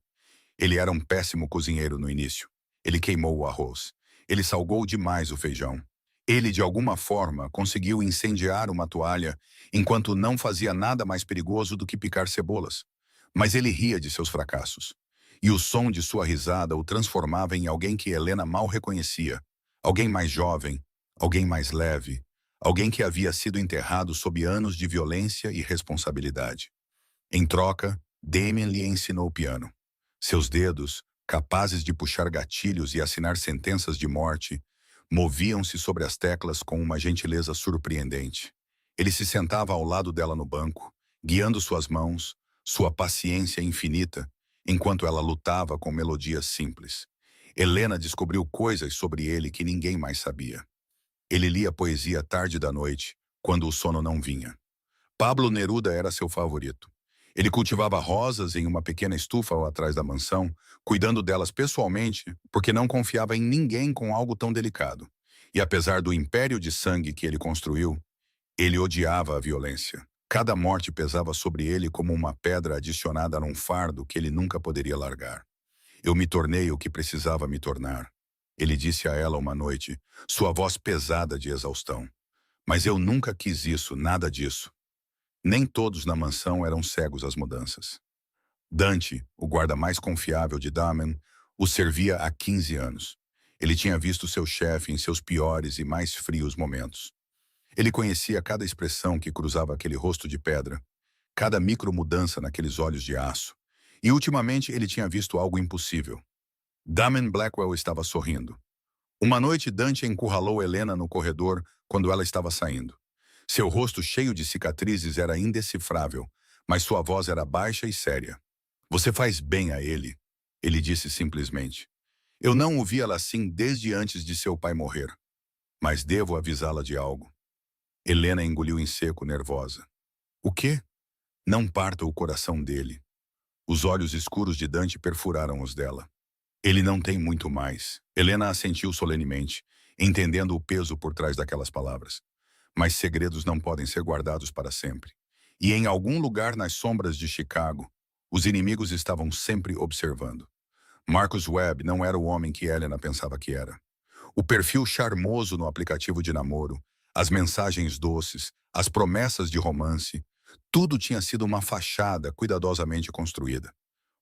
Ele era um péssimo cozinheiro no início. Ele queimou o arroz. Ele salgou demais o feijão. Ele, de alguma forma, conseguiu incendiar uma toalha, enquanto não fazia nada mais perigoso do que picar cebolas. Mas ele ria de seus fracassos. E o som de sua risada o transformava em alguém que Helena mal reconhecia. Alguém mais jovem, alguém mais leve, alguém que havia sido enterrado sob anos de violência e responsabilidade. Em troca, Damien lhe ensinou o piano. Seus dedos, capazes de puxar gatilhos e assinar sentenças de morte, moviam-se sobre as teclas com uma gentileza surpreendente. Ele se sentava ao lado dela no banco, guiando suas mãos, sua paciência infinita, enquanto ela lutava com melodias simples. Helena descobriu coisas sobre ele que ninguém mais sabia. Ele lia poesia tarde da noite, quando o sono não vinha. Pablo Neruda era seu favorito. Ele cultivava rosas em uma pequena estufa atrás da mansão, cuidando delas pessoalmente, porque não confiava em ninguém com algo tão delicado. E apesar do império de sangue que ele construiu, ele odiava a violência. Cada morte pesava sobre ele como uma pedra adicionada num fardo que ele nunca poderia largar. Eu me tornei o que precisava me tornar. Ele disse a ela uma noite, sua voz pesada de exaustão. Mas eu nunca quis isso, nada disso. Nem todos na mansão eram cegos às mudanças. Dante, o guarda mais confiável de Damien, o servia há 15 anos. Ele tinha visto seu chefe em seus piores e mais frios momentos. Ele conhecia cada expressão que cruzava aquele rosto de pedra, cada micromudança naqueles olhos de aço. E ultimamente ele tinha visto algo impossível. Damien Blackwell estava sorrindo. Uma noite Dante encurralou Helena no corredor quando ela estava saindo. Seu rosto cheio de cicatrizes era indecifrável, mas sua voz era baixa e séria. Você faz bem a ele disse simplesmente. Eu não o vi ela assim desde antes de seu pai morrer. Mas devo avisá-la de algo. Helena engoliu em seco, nervosa. O quê? Não parta o coração dele. Os olhos escuros de Dante perfuraram os dela. Ele não tem muito mais. Helena assentiu solenemente, entendendo o peso por trás daquelas palavras. Mas segredos não podem ser guardados para sempre. E em algum lugar nas sombras de Chicago, os inimigos estavam sempre observando. Marcus Webb não era o homem que Helena pensava que era. O perfil charmoso no aplicativo de namoro, as mensagens doces, as promessas de romance, tudo tinha sido uma fachada cuidadosamente construída.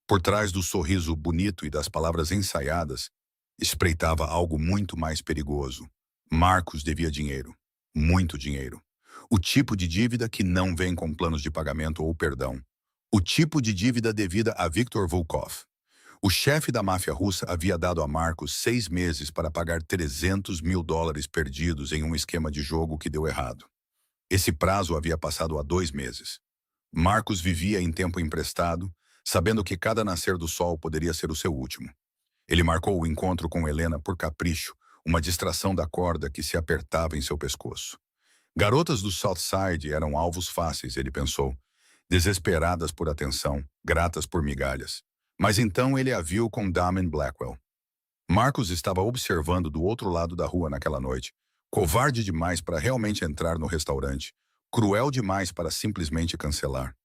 Por trás do sorriso bonito e das palavras ensaiadas, espreitava algo muito mais perigoso. Marcus devia dinheiro. Muito dinheiro. O tipo de dívida que não vem com planos de pagamento ou perdão. O tipo de dívida devida a Viktor Volkov. O chefe da máfia russa havia dado a Marcos 6 meses para pagar $300 mil perdidos em um esquema de jogo que deu errado. Esse prazo havia passado há 2 meses. Marcos vivia em tempo emprestado, sabendo que cada nascer do sol poderia ser o seu último. Ele marcou o encontro com Helena por capricho, uma distração da corda que se apertava em seu pescoço. Garotas do South Side eram alvos fáceis, ele pensou, desesperadas por atenção, gratas por migalhas. Mas então ele a viu com Damien Blackwell. Marcos estava observando do outro lado da rua naquela noite, covarde demais para realmente entrar no restaurante, cruel demais para simplesmente cancelar.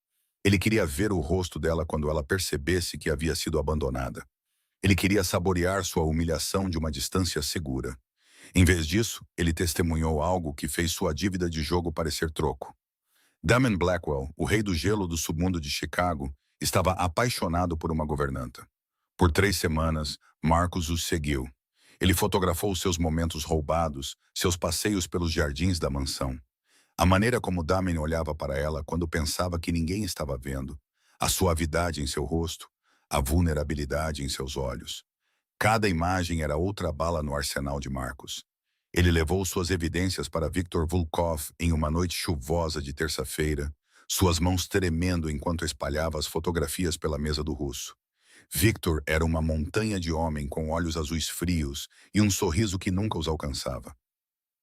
Ele queria ver o rosto dela quando ela percebesse que havia sido abandonada. Ele queria saborear sua humilhação de uma distância segura. Em vez disso, ele testemunhou algo que fez sua dívida de jogo parecer troco. Damien Blackwell, o rei do gelo do submundo de Chicago, estava apaixonado por uma governanta. Por 3 semanas, Marcos os seguiu. Ele fotografou seus momentos roubados, seus passeios pelos jardins da mansão. A maneira como Damien olhava para ela quando pensava que ninguém estava vendo, a suavidade em seu rosto, a vulnerabilidade em seus olhos. Cada imagem era outra bala no arsenal de Marcos. Ele levou suas evidências para Viktor Volkov em uma noite chuvosa de terça-feira, suas mãos tremendo enquanto espalhava as fotografias pela mesa do russo. Viktor era uma montanha de homem com olhos azuis frios e um sorriso que nunca os alcançava.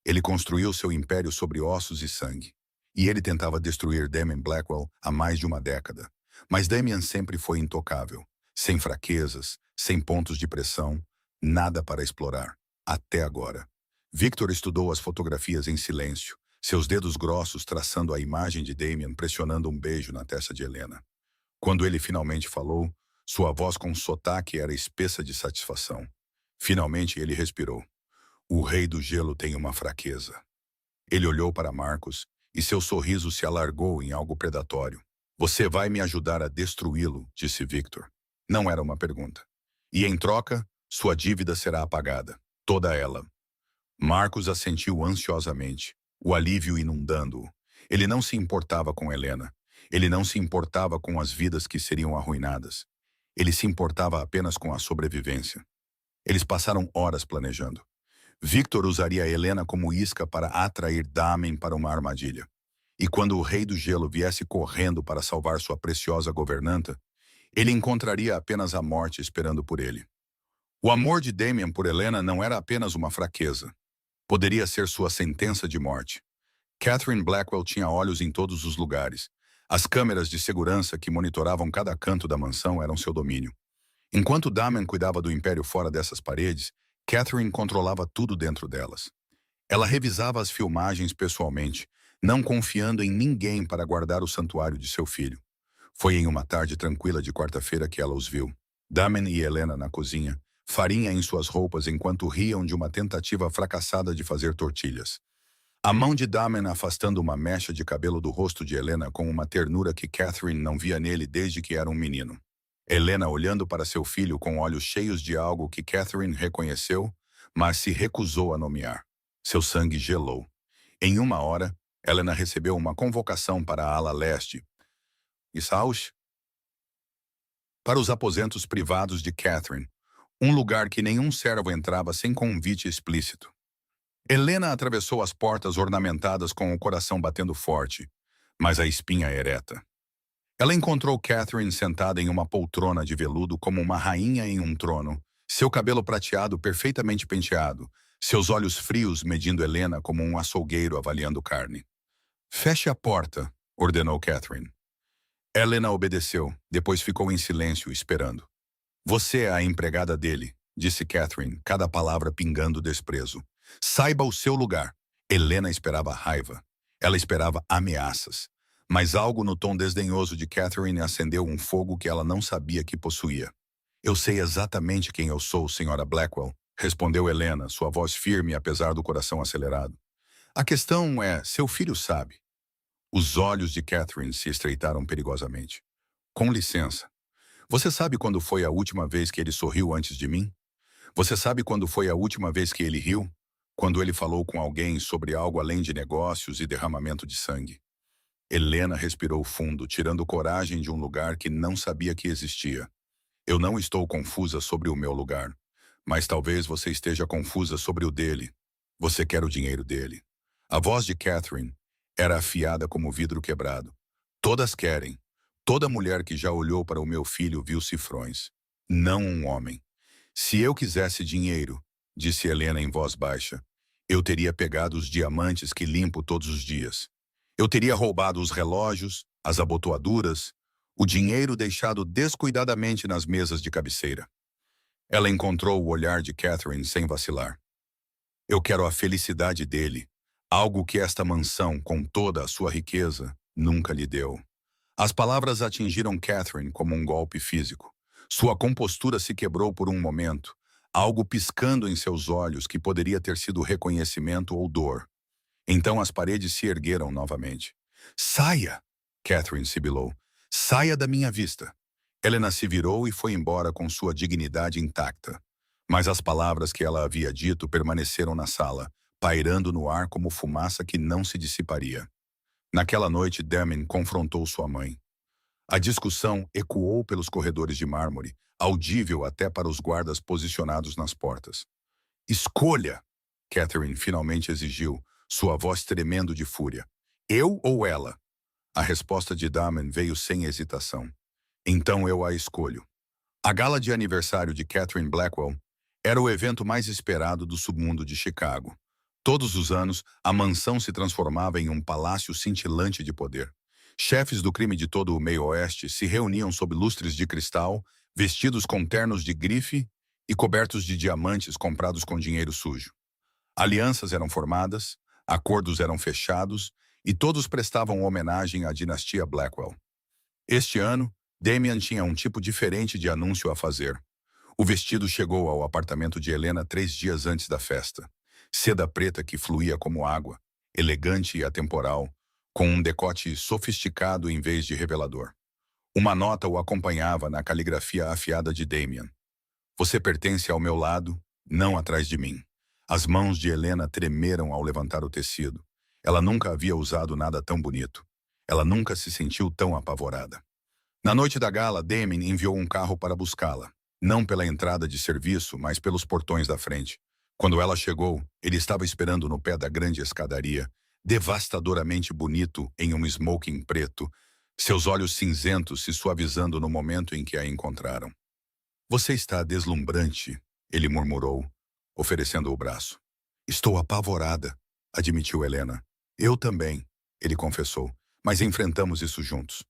Ele construiu seu império sobre ossos e sangue. E ele tentava destruir Damien Blackwell há mais de uma década. Mas Damien sempre foi intocável, sem fraquezas, sem pontos de pressão, nada para explorar, até agora. Viktor estudou as fotografias em silêncio, seus dedos grossos traçando a imagem de Damien pressionando um beijo na testa de Helena. Quando ele finalmente falou, sua voz com sotaque era espessa de satisfação. Finalmente ele respirou. O rei do gelo tem uma fraqueza. Ele olhou para Marcos e seu sorriso se alargou em algo predatório. Você vai me ajudar a destruí-lo, disse Victor. Não era uma pergunta. E em troca, sua dívida será apagada. Toda ela. Marcos assentiu ansiosamente, o alívio inundando-o. Ele não se importava com Helena. Ele não se importava com as vidas que seriam arruinadas. Ele se importava apenas com a sobrevivência. Eles passaram horas planejando. Victor usaria Helena como isca para atrair Damen para uma armadilha. E quando o Rei do Gelo viesse correndo para salvar sua preciosa governanta, ele encontraria apenas a morte esperando por ele. O amor de Damien por Helena não era apenas uma fraqueza. Poderia ser sua sentença de morte. Catherine Blackwell tinha olhos em todos os lugares. As câmeras de segurança que monitoravam cada canto da mansão eram seu domínio. Enquanto Damien cuidava do império fora dessas paredes, Catherine controlava tudo dentro delas. Ela revisava as filmagens pessoalmente, não confiando em ninguém para guardar o santuário de seu filho. Foi em uma tarde tranquila de quarta-feira que ela os viu. Damien e Helena na cozinha, farinha em suas roupas enquanto riam de uma tentativa fracassada de fazer tortilhas. A mão de Damien afastando uma mecha de cabelo do rosto de Helena com uma ternura que Catherine não via nele desde que era um menino. Helena olhando para seu filho com olhos cheios de algo que Catherine reconheceu, mas se recusou a nomear. Seu sangue gelou. Em uma hora, Helena recebeu uma convocação para a ala leste. Isaush? Para os aposentos privados de Catherine, um lugar que nenhum servo entrava sem convite explícito. Helena atravessou as portas ornamentadas com o coração batendo forte, mas a espinha ereta. Ela encontrou Catherine sentada em uma poltrona de veludo como uma rainha em um trono, seu cabelo prateado perfeitamente penteado, seus olhos frios medindo Helena como um açougueiro avaliando carne. "Feche a porta", ordenou Catherine. Helena obedeceu, depois ficou em silêncio, esperando. "Você é a empregada dele", disse Catherine, cada palavra pingando desprezo. "Saiba o seu lugar." Helena esperava raiva. Ela esperava ameaças. Mas algo no tom desdenhoso de Catherine acendeu um fogo que ela não sabia que possuía. "Eu sei exatamente quem eu sou, Sra. Blackwell", respondeu Helena, sua voz firme apesar do coração acelerado. "A questão é, seu filho sabe." Os olhos de Catherine se estreitaram perigosamente. "Com licença. Você sabe quando foi a última vez que ele sorriu antes de mim? Você sabe quando foi a última vez que ele riu? Quando ele falou com alguém sobre algo além de negócios e derramamento de sangue?" Helena respirou fundo, tirando coragem de um lugar que não sabia que existia. "Eu não estou confusa sobre o meu lugar, mas talvez você esteja confusa sobre o dele. Você quer o dinheiro dele." A voz de Catherine era afiada como vidro quebrado. "Todas querem. Toda mulher que já olhou para o meu filho viu cifrões. Não um homem. Se eu quisesse dinheiro", disse Helena em voz baixa, "eu teria pegado os diamantes que limpo todos os dias. Eu teria roubado os relógios, as abotoaduras, o dinheiro deixado descuidadamente nas mesas de cabeceira." Ela encontrou o olhar de Catherine sem vacilar. "Eu quero a felicidade dele, algo que esta mansão, com toda a sua riqueza, nunca lhe deu." As palavras atingiram Catherine como um golpe físico. Sua compostura se quebrou por um momento, algo piscando em seus olhos que poderia ter sido reconhecimento ou dor. Então as paredes se ergueram novamente. "Saia!" Catherine sibilou. "Saia da minha vista." Helena se virou e foi embora com sua dignidade intacta. Mas as palavras que ela havia dito permaneceram na sala, pairando no ar como fumaça que não se dissiparia. Naquela noite, Damien confrontou sua mãe. A discussão ecoou pelos corredores de mármore, audível até para os guardas posicionados nas portas. "Escolha!" Catherine finalmente exigiu, sua voz tremendo de fúria. "Eu ou ela?" A resposta de Damien veio sem hesitação. "Então eu a escolho." A gala de aniversário de Catherine Blackwell era o evento mais esperado do submundo de Chicago. Todos os anos, a mansão se transformava em um palácio cintilante de poder. Chefes do crime de todo o meio-oeste se reuniam sob lustres de cristal, vestidos com ternos de grife e cobertos de diamantes comprados com dinheiro sujo. Alianças eram formadas, acordos eram fechados e todos prestavam homenagem à dinastia Blackwell. Este ano, Damien tinha um tipo diferente de anúncio a fazer. O vestido chegou ao apartamento de Helena 3 dias antes da festa. Seda preta que fluía como água, elegante e atemporal, com um decote sofisticado em vez de revelador. Uma nota o acompanhava na caligrafia afiada de Damien. Você pertence ao meu lado, não atrás de mim. As mãos de Helena tremeram ao levantar o tecido. Ela nunca havia usado nada tão bonito. Ela nunca se sentiu tão apavorada. Na noite da gala, Damien enviou um carro para buscá-la. Não pela entrada de serviço, mas pelos portões da frente. Quando ela chegou, ele estava esperando no pé da grande escadaria, devastadoramente bonito em um smoking preto, seus olhos cinzentos se suavizando no momento em que a encontraram. Você está deslumbrante, ele murmurou, oferecendo o braço. Estou apavorada, admitiu Helena. Eu também, ele confessou, mas enfrentamos isso juntos.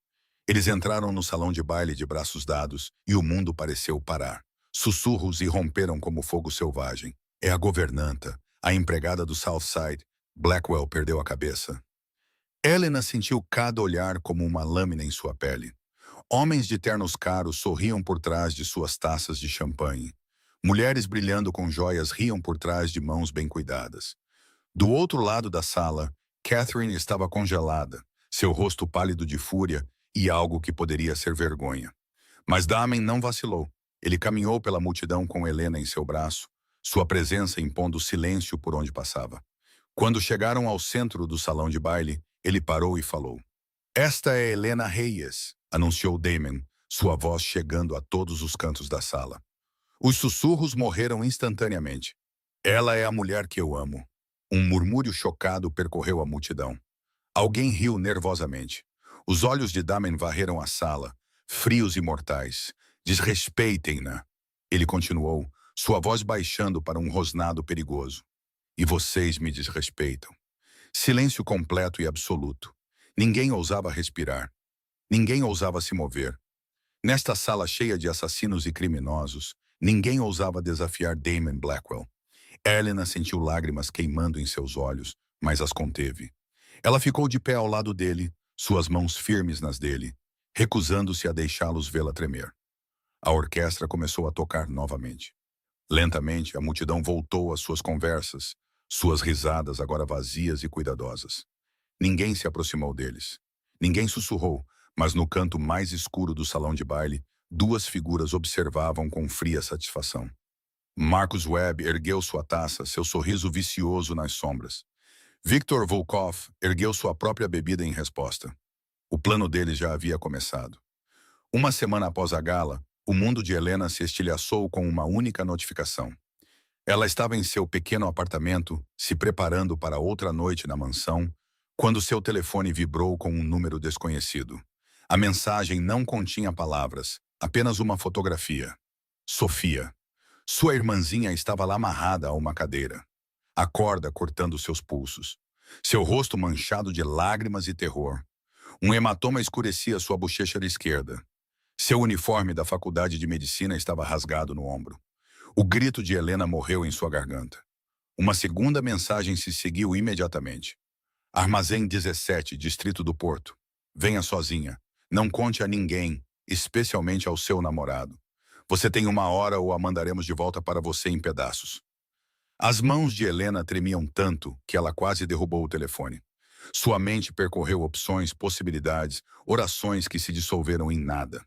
Eles entraram no salão de baile de braços dados e o mundo pareceu parar. Sussurros irromperam como fogo selvagem. É a governanta, a empregada do Southside. Blackwell perdeu a cabeça. Helena sentiu cada olhar como uma lâmina em sua pele. Homens de ternos caros sorriam por trás de suas taças de champanhe. Mulheres brilhando com joias riam por trás de mãos bem cuidadas. Do outro lado da sala, Catherine estava congelada, seu rosto pálido de fúria e algo que poderia ser vergonha. Mas Damien não vacilou. Ele caminhou pela multidão com Helena em seu braço, sua presença impondo silêncio por onde passava. Quando chegaram ao centro do salão de baile, ele parou e falou. Esta é Helena Reyes, anunciou Damien, sua voz chegando a todos os cantos da sala. Os sussurros morreram instantaneamente. Ela é a mulher que eu amo. Um murmúrio chocado percorreu a multidão. Alguém riu nervosamente. Os olhos de Damien varreram a sala, frios e mortais. Desrespeitem-na. Ele continuou, sua voz baixando para um rosnado perigoso. E vocês me desrespeitam. Silêncio completo e absoluto. Ninguém ousava respirar. Ninguém ousava se mover. Nesta sala cheia de assassinos e criminosos, ninguém ousava desafiar Damien Blackwell. Helena sentiu lágrimas queimando em seus olhos, mas as conteve. Ela ficou de pé ao lado dele, suas mãos firmes nas dele, recusando-se a deixá-los vê-la tremer. A orquestra começou a tocar novamente. Lentamente, a multidão voltou às suas conversas, suas risadas agora vazias e cuidadosas. Ninguém se aproximou deles. Ninguém sussurrou, mas no canto mais escuro do salão de baile, duas figuras observavam com fria satisfação. Marcus Webb ergueu sua taça, seu sorriso vicioso nas sombras. Victor Volkov ergueu sua própria bebida em resposta. O plano deles já havia começado. Uma semana após a gala, o mundo de Helena se estilhaçou com uma única notificação. Ela estava em seu pequeno apartamento, se preparando para outra noite na mansão, quando seu telefone vibrou com um número desconhecido. A mensagem não continha palavras, apenas uma fotografia. Sofia. Sua irmãzinha estava lá amarrada a uma cadeira. A corda cortando seus pulsos. Seu rosto manchado de lágrimas e terror. Um hematoma escurecia sua bochecha esquerda. Seu uniforme da faculdade de medicina estava rasgado no ombro. O grito de Helena morreu em sua garganta. Uma segunda mensagem se seguiu imediatamente. Armazém 17, Distrito do Porto. Venha sozinha. Não conte a ninguém, especialmente ao seu namorado. Você tem 1 hora ou a mandaremos de volta para você em pedaços. As mãos de Helena tremiam tanto que ela quase derrubou o telefone. Sua mente percorreu opções, possibilidades, orações que se dissolveram em nada.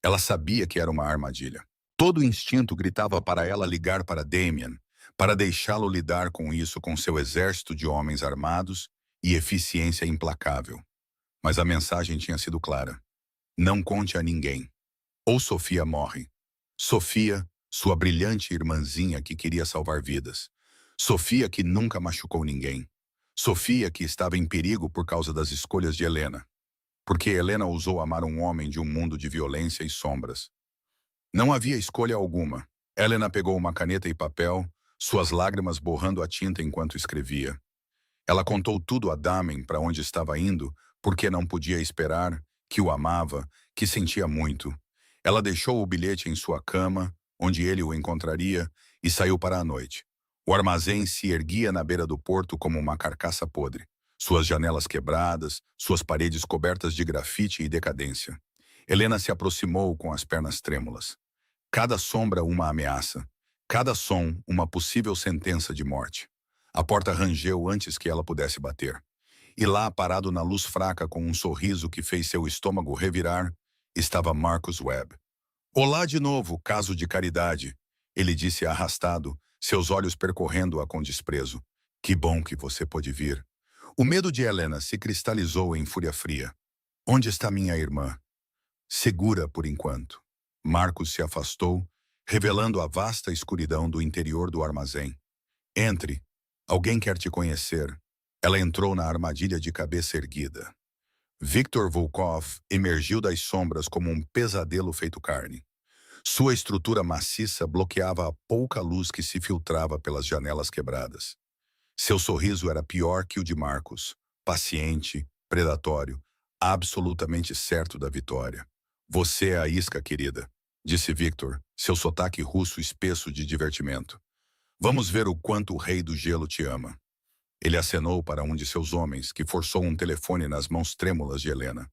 Ela sabia que era uma armadilha. Todo instinto gritava para ela ligar para Damien, para deixá-lo lidar com isso com seu exército de homens armados e eficiência implacável. Mas a mensagem tinha sido clara. Não conte a ninguém. Ou Sofia morre. Sofia, sua brilhante irmãzinha que queria salvar vidas. Sofia que nunca machucou ninguém. Sofia que estava em perigo por causa das escolhas de Helena. Porque Helena ousou amar um homem de um mundo de violência e sombras. Não havia escolha alguma. Helena pegou uma caneta e papel, suas lágrimas borrando a tinta enquanto escrevia. Ela contou tudo a Damien para onde estava indo, porque não podia esperar, que o amava, que sentia muito. Ela deixou o bilhete em sua cama, onde ele o encontraria, e saiu para a noite. O armazém se erguia na beira do porto como uma carcaça podre. Suas janelas quebradas, suas paredes cobertas de grafite e decadência. Helena se aproximou com as pernas trêmulas. Cada sombra uma ameaça. Cada som uma possível sentença de morte. A porta rangeu antes que ela pudesse bater. E lá, parado na luz fraca com um sorriso que fez seu estômago revirar, estava Marcus Webb. Olá de novo, caso de caridade, ele disse arrastado, seus olhos percorrendo-a com desprezo. Que bom que você pôde vir. O medo de Helena se cristalizou em fúria fria. Onde está minha irmã? Segura por enquanto. Marcos se afastou, revelando a vasta escuridão do interior do armazém. Entre. Alguém quer te conhecer. Ela entrou na armadilha de cabeça erguida. Viktor Volkov emergiu das sombras como um pesadelo feito carne. Sua estrutura maciça bloqueava a pouca luz que se filtrava pelas janelas quebradas. Seu sorriso era pior que o de Marcos, paciente, predatório, absolutamente certo da vitória. Você é a isca, querida, disse Victor, seu sotaque russo espesso de divertimento. Vamos ver o quanto o rei do gelo te ama. Ele acenou para um de seus homens, que forçou um telefone nas mãos trêmulas de Helena.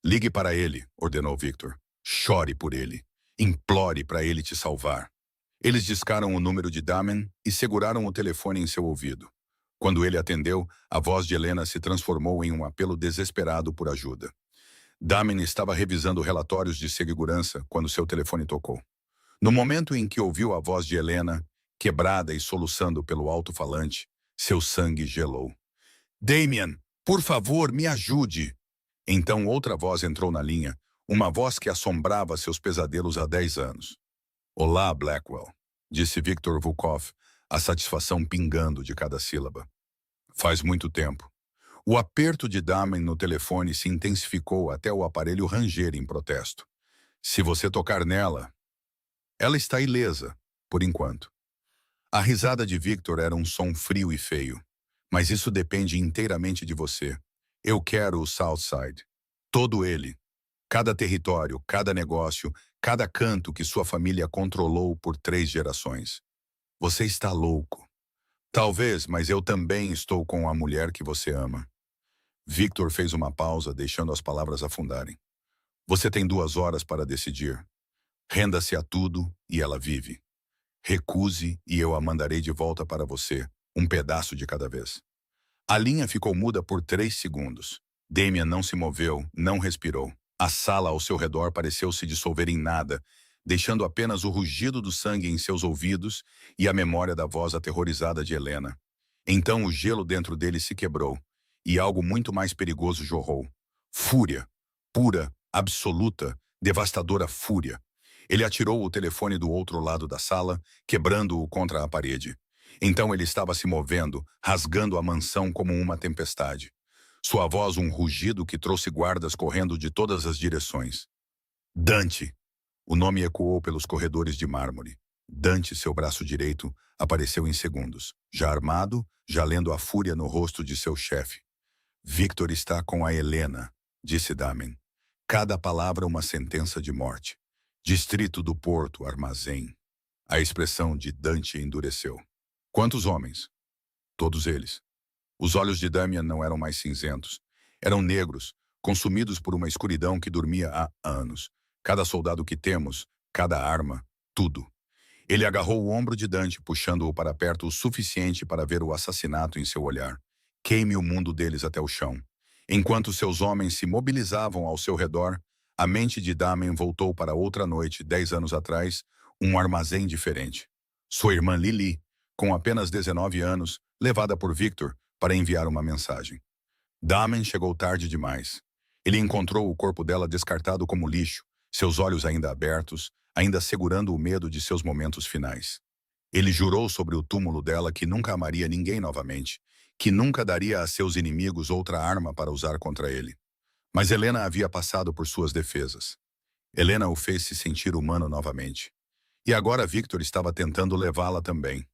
Ligue para ele, ordenou Victor. Chore por ele. Implore para ele te salvar. Eles discaram o número de Damen e seguraram o telefone em seu ouvido. Quando ele atendeu, a voz de Helena se transformou em um apelo desesperado por ajuda. Damen estava revisando relatórios de segurança quando seu telefone tocou. No momento em que ouviu a voz de Helena, quebrada e soluçando pelo alto-falante, seu sangue gelou. Damien, por favor, me ajude! Então outra voz entrou na linha, uma voz que assombrava seus pesadelos há 10 anos. Olá, Blackwell, disse Viktor Volkov, a satisfação pingando de cada sílaba. Faz muito tempo. O aperto de Damen no telefone se intensificou até o aparelho ranger em protesto. Se você tocar nela... Ela está ilesa, por enquanto. A risada de Victor era um som frio e feio. Mas isso depende inteiramente de você. Eu quero o Southside. Todo ele. Cada território, cada negócio, cada canto que sua família controlou por 3 gerações. Você está louco. Talvez, mas eu também estou com a mulher que você ama. Victor fez uma pausa, deixando as palavras afundarem. Você tem 2 horas para decidir. Renda-se a tudo e ela vive. Recuse e eu a mandarei de volta para você, um pedaço de cada vez. A linha ficou muda por 3 segundos. Damien não se moveu, não respirou. A sala ao seu redor pareceu se dissolver em nada, deixando apenas o rugido do sangue em seus ouvidos e a memória da voz aterrorizada de Helena. Então o gelo dentro dele se quebrou, e algo muito mais perigoso jorrou. Fúria. Pura, absoluta, devastadora fúria. Ele atirou o telefone do outro lado da sala, quebrando-o contra a parede. Então ele estava se movendo, rasgando a mansão como uma tempestade. Sua voz um rugido que trouxe guardas correndo de todas as direções. Dante! O nome ecoou pelos corredores de mármore. Dante, seu braço direito, apareceu em segundos, já armado, já lendo a fúria no rosto de seu chefe. Victor está com a Helena, disse Damen. Cada palavra uma sentença de morte. Distrito do Porto, armazém. A expressão de Dante endureceu. Quantos homens? Todos eles. Os olhos de Damien não eram mais cinzentos. Eram negros, consumidos por uma escuridão que dormia há anos. Cada soldado que temos, cada arma, tudo. Ele agarrou o ombro de Dante, puxando-o para perto o suficiente para ver o assassinato em seu olhar. Queime o mundo deles até o chão. Enquanto seus homens se mobilizavam ao seu redor, a mente de Damen voltou para outra noite, 10 anos atrás, um armazém diferente. Sua irmã Lily, com apenas 19 anos, levada por Victor para enviar uma mensagem. Damen chegou tarde demais. Ele encontrou o corpo dela descartado como lixo, seus olhos ainda abertos, ainda segurando o medo de seus momentos finais. Ele jurou sobre o túmulo dela que nunca amaria ninguém novamente, que nunca daria a seus inimigos outra arma para usar contra ele. Mas Helena havia passado por suas defesas. Helena o fez se sentir humano novamente. E agora Victor estava tentando levá-la também.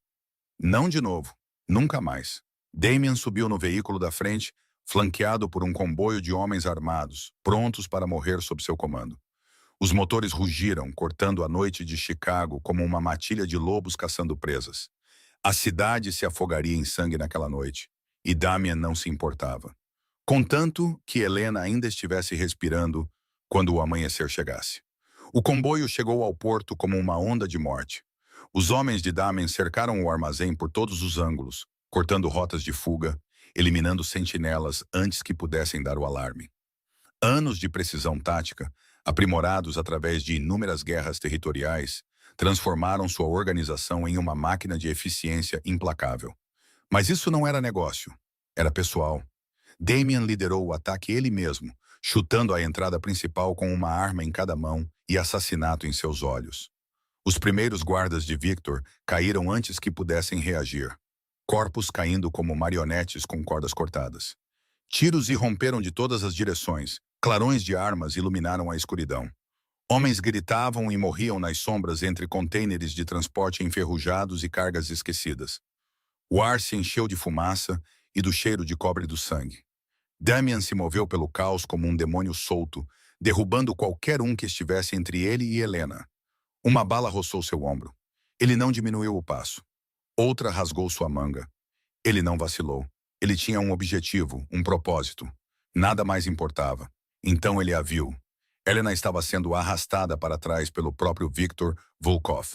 Não de novo. Nunca mais. Damien subiu no veículo da frente, flanqueado por um comboio de homens armados, prontos para morrer sob seu comando. Os motores rugiram, cortando a noite de Chicago como uma matilha de lobos caçando presas. A cidade se afogaria em sangue naquela noite, e Damien não se importava. Contanto que Helena ainda estivesse respirando quando o amanhecer chegasse. O comboio chegou ao porto como uma onda de morte. Os homens de Damen cercaram o armazém por todos os ângulos, cortando rotas de fuga. eliminando sentinelas antes que pudessem dar o alarme. Anos de precisão tática, aprimorados através de inúmeras guerras territoriais, transformaram sua organização em uma máquina de eficiência implacável. Mas isso não era negócio, era pessoal. Damian liderou o ataque ele mesmo, chutando a entrada principal com uma arma em cada mão e assassinato em seus olhos. Os primeiros guardas de Victor caíram antes que pudessem reagir, corpos caindo como marionetes com cordas cortadas. Tiros irromperam de todas as direções, clarões de armas iluminaram a escuridão. Homens gritavam e morriam nas sombras entre contêineres de transporte enferrujados e cargas esquecidas. O ar se encheu de fumaça e do cheiro de cobre do sangue. Damian se moveu pelo caos como um demônio solto, derrubando qualquer um que estivesse entre ele e Helena. Uma bala roçou seu ombro. Ele não diminuiu o passo. Outra rasgou sua manga. Ele não vacilou. Ele tinha um objetivo, um propósito. Nada mais importava. Então ele a viu. Helena estava sendo arrastada para trás pelo próprio Viktor Volkov,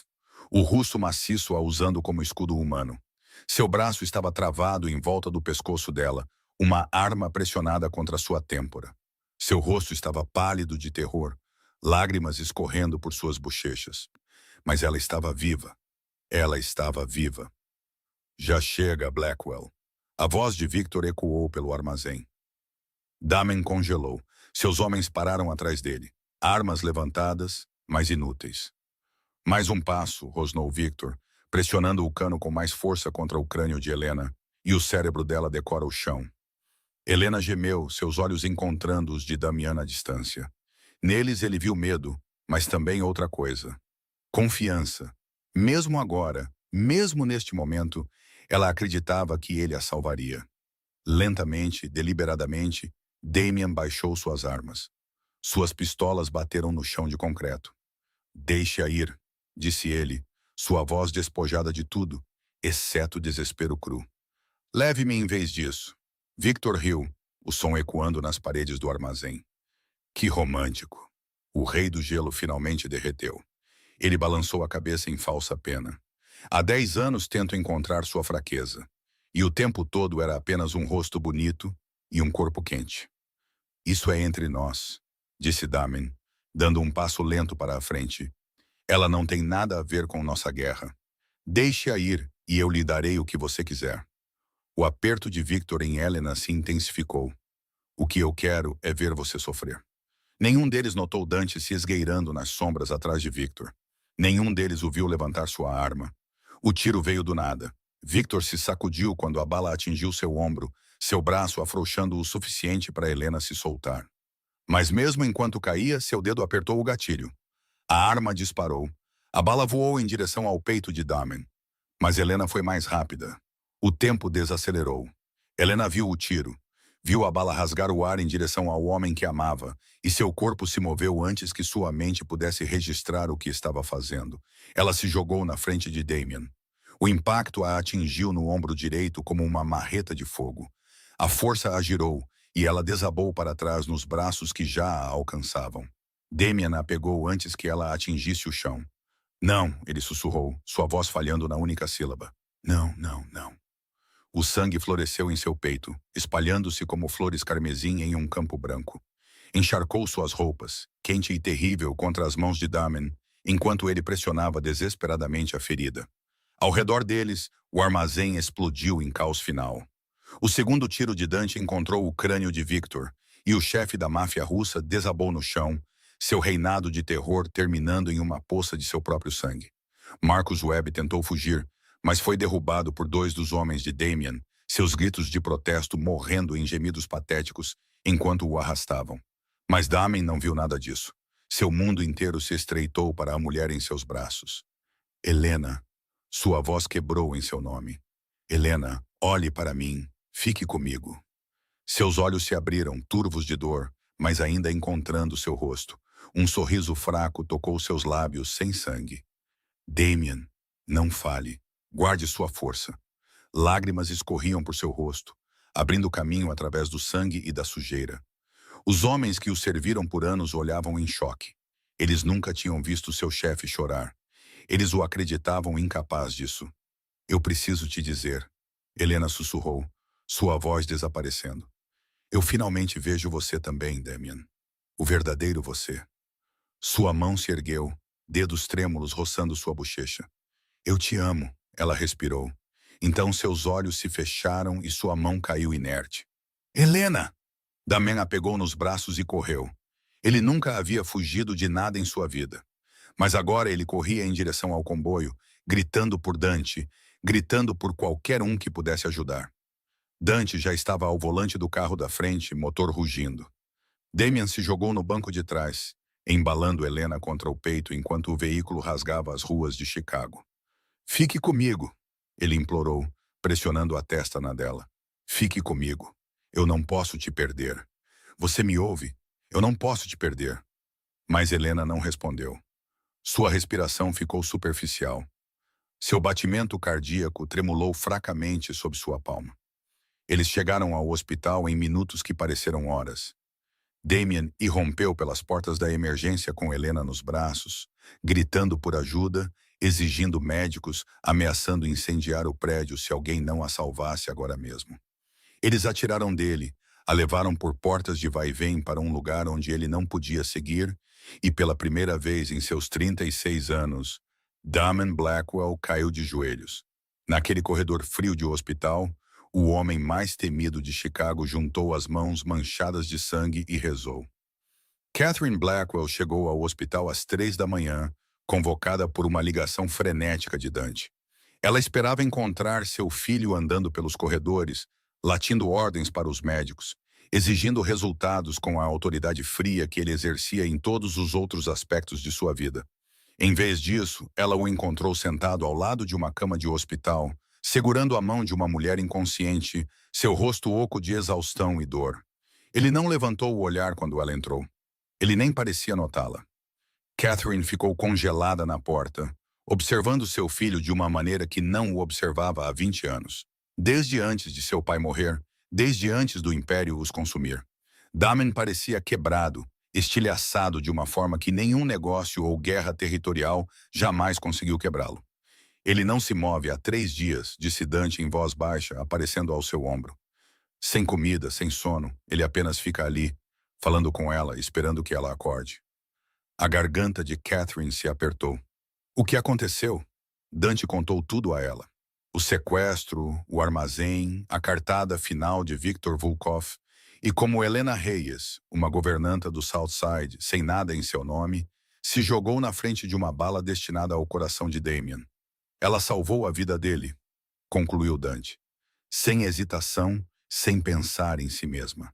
o russo maciço a usando como escudo humano. Seu braço estava travado em volta do pescoço dela, uma arma pressionada contra sua têmpora. Seu rosto estava pálido de terror, lágrimas escorrendo por suas bochechas. Mas ela estava viva. Ela estava viva. Já chega, Blackwell. A voz de Victor ecoou pelo armazém. Damian congelou. Seus homens pararam atrás dele. Armas levantadas, mas inúteis. Mais um passo, rosnou Victor, pressionando o cano com mais força contra o crânio de Helena, e o cérebro dela decora o chão. Helena gemeu, seus olhos encontrando os de Damian à distância. Neles ele viu medo, mas também outra coisa. Confiança. Mesmo agora, mesmo neste momento, ela acreditava que ele a salvaria. Lentamente, deliberadamente, Damian baixou suas armas. Suas pistolas bateram no chão de concreto. Deixe-a ir, disse ele, sua voz despojada de tudo, exceto desespero cru. Leve-me em vez disso. Victor riu, o som ecoando nas paredes do armazém. Que romântico. O rei do gelo finalmente derreteu. Ele balançou a cabeça em falsa pena. Há 10 anos tento encontrar sua fraqueza. E o tempo todo era apenas um rosto bonito e um corpo quente. Isso é entre nós, disse Damian, dando um passo lento para a frente. Ela não tem nada a ver com nossa guerra. Deixe-a ir e eu lhe darei o que você quiser. O aperto de Victor em Helena se intensificou. O que eu quero é ver você sofrer. Nenhum deles notou Dante se esgueirando nas sombras atrás de Victor. Nenhum deles o viu levantar sua arma. O tiro veio do nada. Victor se sacudiu quando a bala atingiu seu ombro, seu braço afrouxando o suficiente para Helena se soltar. Mas mesmo enquanto caía, seu dedo apertou o gatilho. A arma disparou. A bala voou em direção ao peito de Damian. Mas Helena foi mais rápida. O tempo desacelerou. Helena viu o tiro. Viu a bala rasgar o ar em direção ao homem que amava, e seu corpo se moveu antes que sua mente pudesse registrar o que estava fazendo. Ela se jogou na frente de Damian. O impacto a atingiu no ombro direito como uma marreta de fogo. A força a girou, e ela desabou para trás nos braços que já a alcançavam. Damian a pegou antes que ela atingisse o chão. Não, ele sussurrou, sua voz falhando na única sílaba. Não, não, não. O sangue floresceu em seu peito, espalhando-se como flores carmesim em um campo branco. Encharcou suas roupas, quente e terrível contra as mãos de Damian, enquanto ele pressionava desesperadamente a ferida. Ao redor deles, o armazém explodiu em caos final. O segundo tiro de Dante encontrou o crânio de Victor, e o chefe da máfia russa desabou no chão, seu reinado de terror terminando em uma poça de seu próprio sangue. Marcus Webb tentou fugir, mas foi derrubado por 2 dos homens de Damian, seus gritos de protesto morrendo em gemidos patéticos enquanto o arrastavam. Mas Damian não viu nada disso. Seu mundo inteiro se estreitou para a mulher em seus braços. Helena. Sua voz quebrou em seu nome. Helena, olhe para mim. Fique comigo. Seus olhos se abriram, turvos de dor, mas ainda encontrando seu rosto. Um sorriso fraco tocou seus lábios sem sangue. Damian, não fale. Guarde sua força. Lágrimas escorriam por seu rosto, abrindo caminho através do sangue e da sujeira. Os homens que o serviram por anos olhavam em choque. Eles nunca tinham visto seu chefe chorar. Eles o acreditavam incapaz disso. Eu preciso te dizer, Helena sussurrou. sua voz desaparecendo. Eu finalmente vejo você também, Damien. O verdadeiro você. Sua mão se ergueu, dedos trêmulos roçando sua bochecha. Eu te amo, ela respirou. Então seus olhos se fecharam e sua mão caiu inerte. Helena! Damien a pegou nos braços e correu. Ele nunca havia fugido de nada em sua vida. Mas agora ele corria em direção ao comboio, gritando por Dante, gritando por qualquer um que pudesse ajudar. Dante já estava ao volante do carro da frente, motor rugindo. Damien se jogou no banco de trás, embalando Helena contra o peito enquanto o veículo rasgava as ruas de Chicago. Fique comigo, ele implorou, pressionando a testa na dela. Fique comigo. Eu não posso te perder. Você me ouve? Eu não posso te perder. Mas Helena não respondeu. Sua respiração ficou superficial. Seu batimento cardíaco tremulou fracamente sob sua palma. Eles chegaram ao hospital em minutos que pareceram horas. Damien irrompeu pelas portas da emergência com Helena nos braços, gritando por ajuda, exigindo médicos, ameaçando incendiar o prédio se alguém não a salvasse agora mesmo. Eles atiraram dele, a levaram por portas de vai-vem para um lugar onde ele não podia seguir, e pela primeira vez em seus 36 anos, Damien Blackwell caiu de joelhos. Naquele corredor frio de hospital, o homem mais temido de Chicago juntou as mãos manchadas de sangue e rezou. Catherine Blackwell chegou ao hospital às 3 da manhã, convocada por uma ligação frenética de Dante. Ela esperava encontrar seu filho andando pelos corredores, latindo ordens para os médicos, exigindo resultados com a autoridade fria que ele exercia em todos os outros aspectos de sua vida. Em vez disso, ela o encontrou sentado ao lado de uma cama de hospital, segurando a mão de uma mulher inconsciente, seu rosto oco de exaustão e dor. Ele não levantou o olhar quando ela entrou. Ele nem parecia notá-la. Catherine ficou congelada na porta, observando seu filho de uma maneira que não o observava há 20 anos. Desde antes de seu pai morrer, desde antes do império os consumir. Damien parecia quebrado, estilhaçado de uma forma que nenhum negócio ou guerra territorial jamais conseguiu quebrá-lo. Ele não se move há 3 dias, disse Dante em voz baixa, aparecendo ao seu ombro. Sem comida, sem sono, ele apenas fica ali, falando com ela, esperando que ela acorde. A garganta de Catherine se apertou. O que aconteceu? Dante contou tudo a ela. O sequestro, o armazém, a cartada final de Victor Volkov e como Helena Reyes, uma governanta do Southside, sem nada em seu nome, se jogou na frente de uma bala destinada ao coração de Damien. Ela salvou a vida dele, concluiu Dante, sem hesitação, sem pensar em si mesma.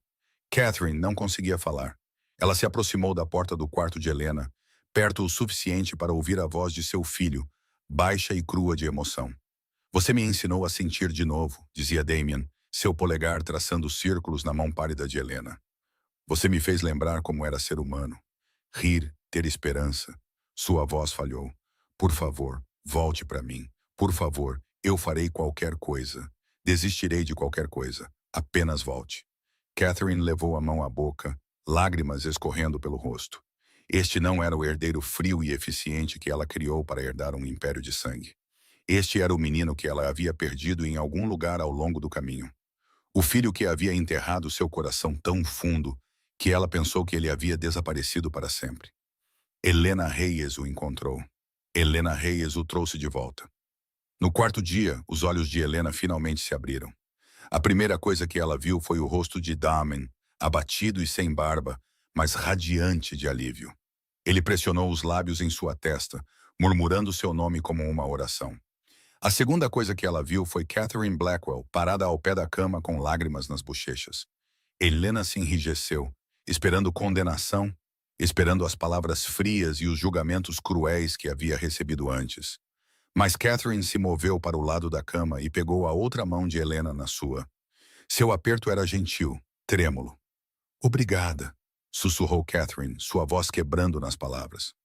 Catherine não conseguia falar. Ela se aproximou da porta do quarto de Helena, perto o suficiente para ouvir a voz de seu filho, baixa e crua de emoção. Você me ensinou a sentir de novo, dizia Damien, seu polegar traçando círculos na mão pálida de Helena. Você me fez lembrar como era ser humano. Rir, ter esperança. Sua voz falhou. Por favor, volte para mim. Por favor, eu farei qualquer coisa. Desistirei de qualquer coisa. Apenas volte. Catherine levou a mão à boca, lágrimas escorrendo pelo rosto. Este não era o herdeiro frio e eficiente que ela criou para herdar um império de sangue. Este era o menino que ela havia perdido em algum lugar ao longo do caminho. O filho que havia enterrado seu coração tão fundo que ela pensou que ele havia desaparecido para sempre. Helena Reyes o encontrou. Helena Reyes o trouxe de volta. No quarto dia, os olhos de Helena finalmente se abriram. A primeira coisa que ela viu foi o rosto de Damien, abatido e sem barba, mas radiante de alívio. Ele pressionou os lábios em sua testa, murmurando seu nome como uma oração. A segunda coisa que ela viu foi Catherine Blackwell, parada ao pé da cama com lágrimas nas bochechas. Helena se enrijeceu, esperando condenação, esperando as palavras frias e os julgamentos cruéis que havia recebido antes. Mas Catherine se moveu para o lado da cama e pegou a outra mão de Helena na sua. Seu aperto era gentil, trêmulo. Obrigada, sussurrou Catherine, sua voz quebrando nas palavras.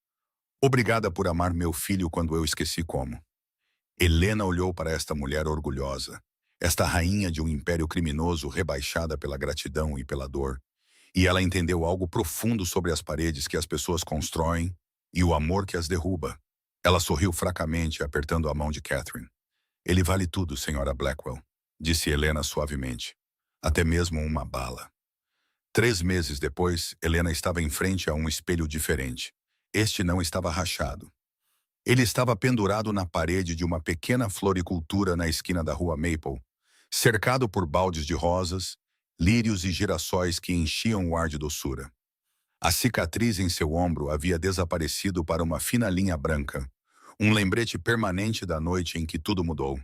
Obrigada por amar meu filho quando eu esqueci como. Helena olhou para esta mulher orgulhosa, esta rainha de um império criminoso rebaixada pela gratidão e pela dor, e ela entendeu algo profundo sobre as paredes que as pessoas constroem e o amor que as derruba. Ela sorriu fracamente, apertando a mão de Catherine. Ele vale tudo, senhora Blackwell, disse Helena suavemente. até mesmo uma bala. 3 meses depois, Helena estava em frente a um espelho diferente. Este não estava rachado. Ele estava pendurado na parede de uma pequena floricultura na esquina da rua Maple, cercado por baldes de rosas, lírios e girassóis que enchiam o ar de doçura. A cicatriz em seu ombro havia desaparecido para uma fina linha branca, um lembrete permanente da noite em que tudo mudou.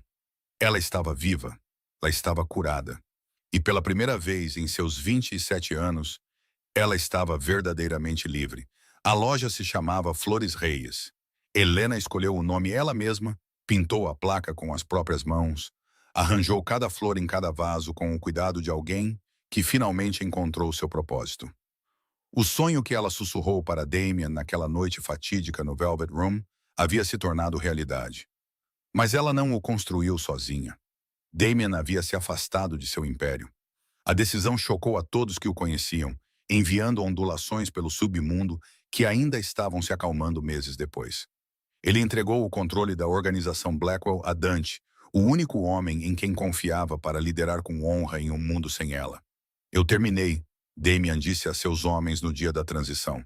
Ela estava viva, ela estava curada. E pela primeira vez em seus 27 anos, ela estava verdadeiramente livre. A loja se chamava Flores Reyes. Helena escolheu o nome ela mesma, pintou a placa com as próprias mãos, arranjou cada flor em cada vaso com o cuidado de alguém que finalmente encontrou seu propósito. O sonho que ela sussurrou para Damien naquela noite fatídica no Velvet Room havia se tornado realidade. Mas ela não o construiu sozinha. Damien havia se afastado de seu império. A decisão chocou a todos que o conheciam, enviando ondulações pelo submundo que ainda estavam se acalmando meses depois. Ele entregou o controle da organização Blackwell a Dante, o único homem em quem confiava para liderar com honra em um mundo sem ela. Eu terminei, Damien disse a seus homens no dia da transição.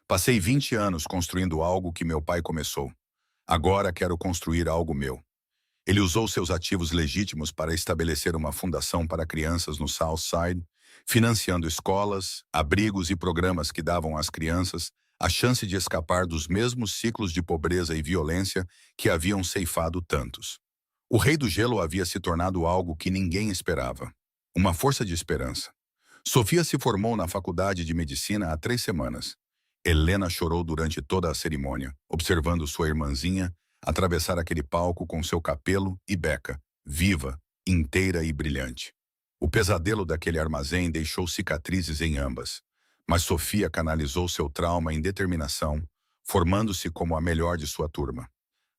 Passei 20 anos construindo algo que meu pai começou. Agora quero construir algo meu. Ele usou seus ativos legítimos para estabelecer uma fundação para crianças no South Side, financiando escolas, abrigos e programas que davam às crianças a chance de escapar dos mesmos ciclos de pobreza e violência que haviam ceifado tantos. O Rei do Gelo havia se tornado algo que ninguém esperava. Uma força de esperança. Sofia se formou na faculdade de medicina há 3 semanas. Helena chorou durante toda a cerimônia, observando sua irmãzinha atravessar aquele palco com seu capelo e Becca, viva, inteira e brilhante. O pesadelo daquele armazém deixou cicatrizes em ambas, mas Sofia canalizou seu trauma em determinação, formando-se como a melhor de sua turma.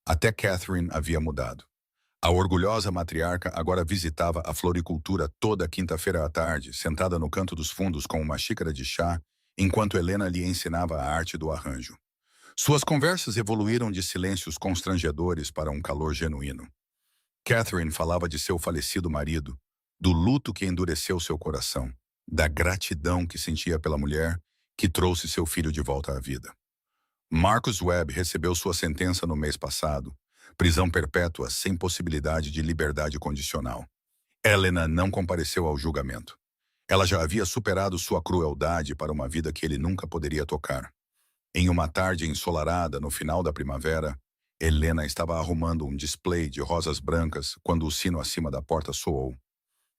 Até Catherine havia mudado. A orgulhosa matriarca agora visitava a floricultura toda quinta-feira à tarde, sentada no canto dos fundos com uma xícara de chá, enquanto Helena lhe ensinava a arte do arranjo. Suas conversas evoluíram de silêncios constrangedores para um calor genuíno. Catherine falava de seu falecido marido, do luto que endureceu seu coração, da gratidão que sentia pela mulher que trouxe seu filho de volta à vida. Marcus Webb recebeu sua sentença no mês passado, prisão perpétua sem possibilidade de liberdade condicional. Helena não compareceu ao julgamento. Ela já havia superado sua crueldade para uma vida que ele nunca poderia tocar. Em uma tarde ensolarada, no final da primavera, Helena estava arrumando um display de rosas brancas quando o sino acima da porta soou.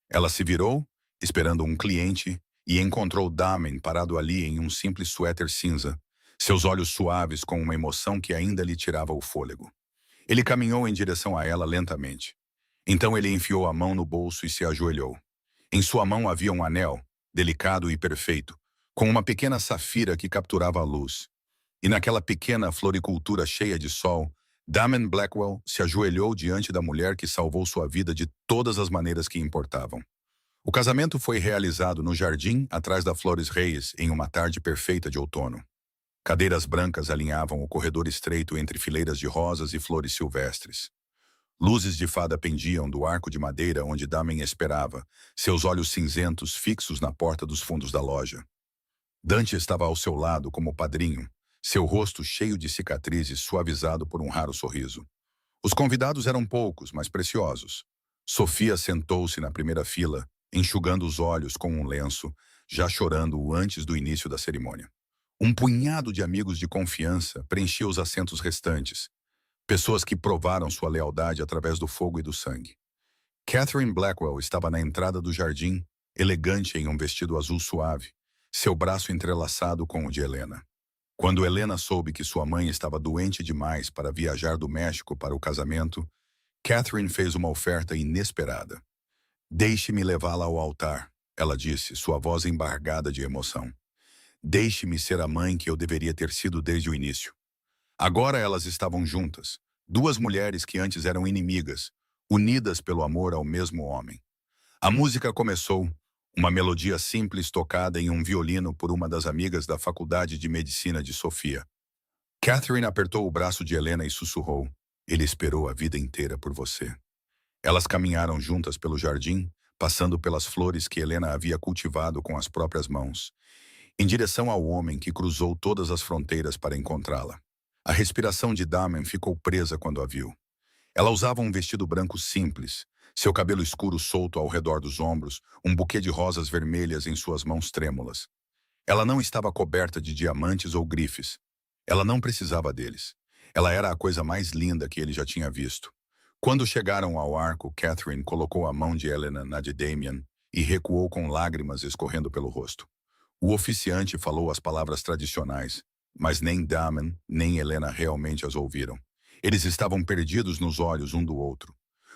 Ela se virou, esperando um cliente, e encontrou Damien parado ali em um simples suéter cinza, seus olhos suaves com uma emoção que ainda lhe tirava o fôlego. Ele caminhou em direção a ela lentamente. Então ele enfiou a mão no bolso e se ajoelhou. Em sua mão havia um anel, delicado e perfeito, com uma pequena safira que capturava a luz. E naquela pequena floricultura cheia de sol, Damien Blackwell se ajoelhou diante da mulher que salvou sua vida de todas as maneiras que importavam. O casamento foi realizado no jardim atrás da Flores Reyes em uma tarde perfeita de outono. Cadeiras brancas alinhavam o corredor estreito entre fileiras de rosas e flores silvestres. Luzes de fada pendiam do arco de madeira onde Damien esperava, seus olhos cinzentos fixos na porta dos fundos da loja. Dante estava ao seu lado como padrinho, seu rosto cheio de cicatrizes suavizado por um raro sorriso. Os convidados eram poucos, mas preciosos. Sofia sentou-se na primeira fila, enxugando os olhos com um lenço, já chorando antes do início da cerimônia. Um punhado de amigos de confiança preenchia os assentos restantes, pessoas que provaram sua lealdade através do fogo e do sangue. Catherine Blackwell estava na entrada do jardim, elegante em um vestido azul suave, seu braço entrelaçado com o de Helena. Quando Helena soube que sua mãe estava doente demais para viajar do México para o casamento, Catherine fez uma oferta inesperada. "Deixe-me levá-la ao altar", ela disse, sua voz embargada de emoção. "Deixe-me ser a mãe que eu deveria ter sido desde o início." Agora elas estavam juntas, 2 mulheres que antes eram inimigas, unidas pelo amor ao mesmo homem. A música começou, uma melodia simples tocada em um violino por uma das amigas da Faculdade de Medicina de Sofia. Catherine apertou o braço de Helena e sussurrou: "Ele esperou a vida inteira por você." Elas caminharam juntas pelo jardim, passando pelas flores que Helena havia cultivado com as próprias mãos, em direção ao homem que cruzou todas as fronteiras para encontrá-la. A respiração de Damen ficou presa quando a viu. Ela usava um vestido branco simples, seu cabelo escuro solto ao redor dos ombros, um buquê de rosas vermelhas em suas mãos trêmulas. Ela não estava coberta de diamantes ou grifes. Ela não precisava deles. Ela era a coisa mais linda que ele já tinha visto. Quando chegaram ao arco, Catherine colocou a mão de Helena na de Damien e recuou com lágrimas escorrendo pelo rosto. O oficiante falou as palavras tradicionais, mas nem Damien nem Helena realmente as ouviram. Eles estavam perdidos nos olhos um do outro,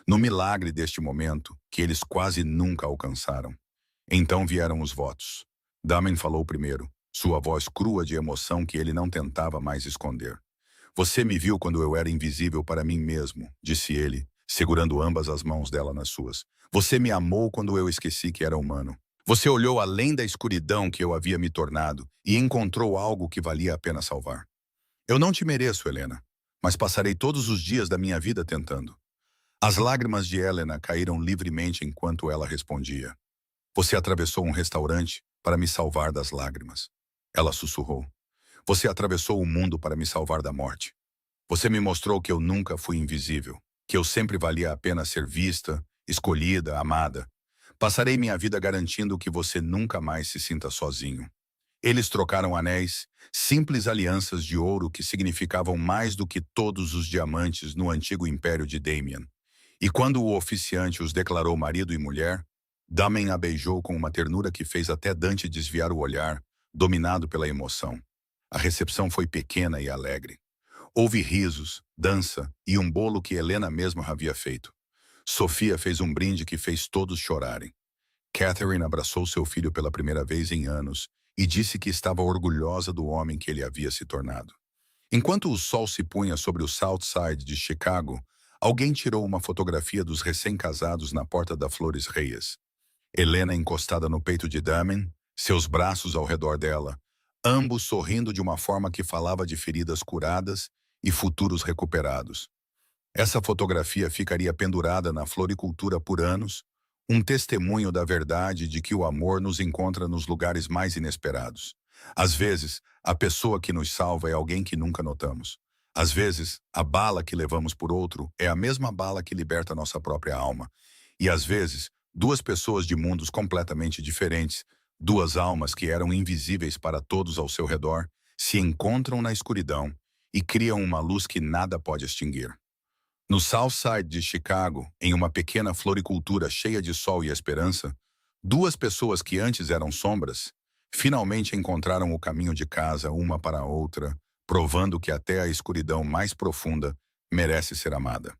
no milagre deste momento que eles quase nunca alcançaram. Então vieram os votos. Damien falou primeiro, sua voz crua de emoção que ele não tentava mais esconder. Você me viu quando eu era invisível para mim mesmo, disse ele, segurando ambas as mãos dela nas suas. Você me amou quando eu esqueci que era humano. Você olhou além da escuridão que eu havia me tornado e encontrou algo que valia a pena salvar. Eu não te mereço, Helena, mas passarei todos os dias da minha vida tentando. As lágrimas de Helena caíram livremente enquanto ela respondia. Você atravessou um restaurante para me salvar das lágrimas. Ela sussurrou. Você atravessou o mundo para me salvar da morte. Você me mostrou que eu nunca fui invisível, que eu sempre valia a pena ser vista, escolhida, amada. Passarei minha vida garantindo que você nunca mais se sinta sozinho. Eles trocaram anéis, simples alianças de ouro que significavam mais do que todos os diamantes no antigo império de Damien. E quando o oficiante os declarou marido e mulher, Damen a beijou com uma ternura que fez até Dante desviar o olhar, dominado pela emoção. A recepção foi pequena e alegre. Houve risos, dança e um bolo que Helena mesma havia feito. Sofia fez um brinde que fez todos chorarem. Catherine abraçou seu filho pela primeira vez em anos e disse que estava orgulhosa do homem que ele havia se tornado. Enquanto o sol se punha sobre o South Side de Chicago, alguém tirou uma fotografia dos recém-casados na porta da Flores Reyes. Helena encostada no peito de Damen, seus braços ao redor dela, ambos sorrindo de uma forma que falava de feridas curadas e futuros recuperados. Essa fotografia ficaria pendurada na floricultura por anos, um testemunho da verdade de que o amor nos encontra nos lugares mais inesperados. Às vezes, a pessoa que nos salva é alguém que nunca notamos. Às vezes, a bala que levamos por outro é a mesma bala que liberta nossa própria alma. E às vezes, duas pessoas de mundos completamente diferentes, duas almas que eram invisíveis para todos ao seu redor, se encontram na escuridão e criam uma luz que nada pode extinguir. No South Side de Chicago, em uma pequena floricultura cheia de sol e esperança, duas pessoas que antes eram sombras, finalmente encontraram o caminho de casa uma para a outra, provando que até a escuridão mais profunda merece ser amada.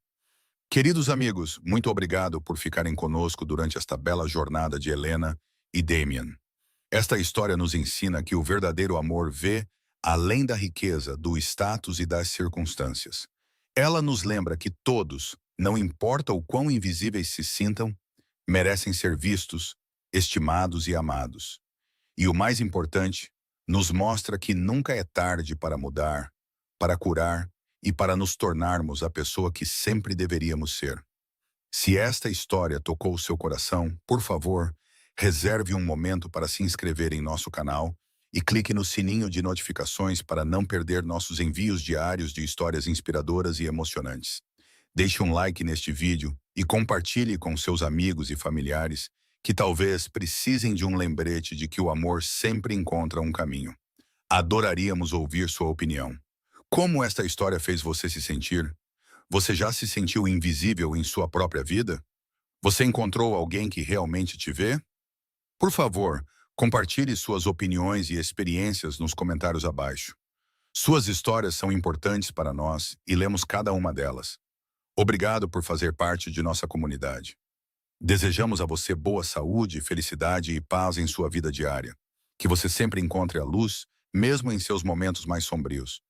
Queridos amigos, muito obrigado por ficarem conosco durante esta bela jornada de Helena e Damien. Esta história nos ensina que o verdadeiro amor vê além da riqueza, do status e das circunstâncias. Ela nos lembra que todos, não importa o quão invisíveis se sintam, merecem ser vistos, estimados e amados. E o mais importante, nos mostra que nunca é tarde para mudar, para curar e para nos tornarmos a pessoa que sempre deveríamos ser. Se esta história tocou o seu coração, por favor, reserve um momento para se inscrever em nosso canal e clique no sininho de notificações para não perder nossos envios diários de histórias inspiradoras e emocionantes. Deixe um like neste vídeo e compartilhe com seus amigos e familiares que talvez precisem de um lembrete de que o amor sempre encontra um caminho. Adoraríamos ouvir sua opinião. Como esta história fez você se sentir? Você já se sentiu invisível em sua própria vida? Você encontrou alguém que realmente te vê? Por favor, compartilhe suas opiniões e experiências nos comentários abaixo. Suas histórias são importantes para nós e lemos cada uma delas. Obrigado por fazer parte de nossa comunidade. Desejamos a você boa saúde, felicidade e paz em sua vida diária. Que você sempre encontre a luz, mesmo em seus momentos mais sombrios.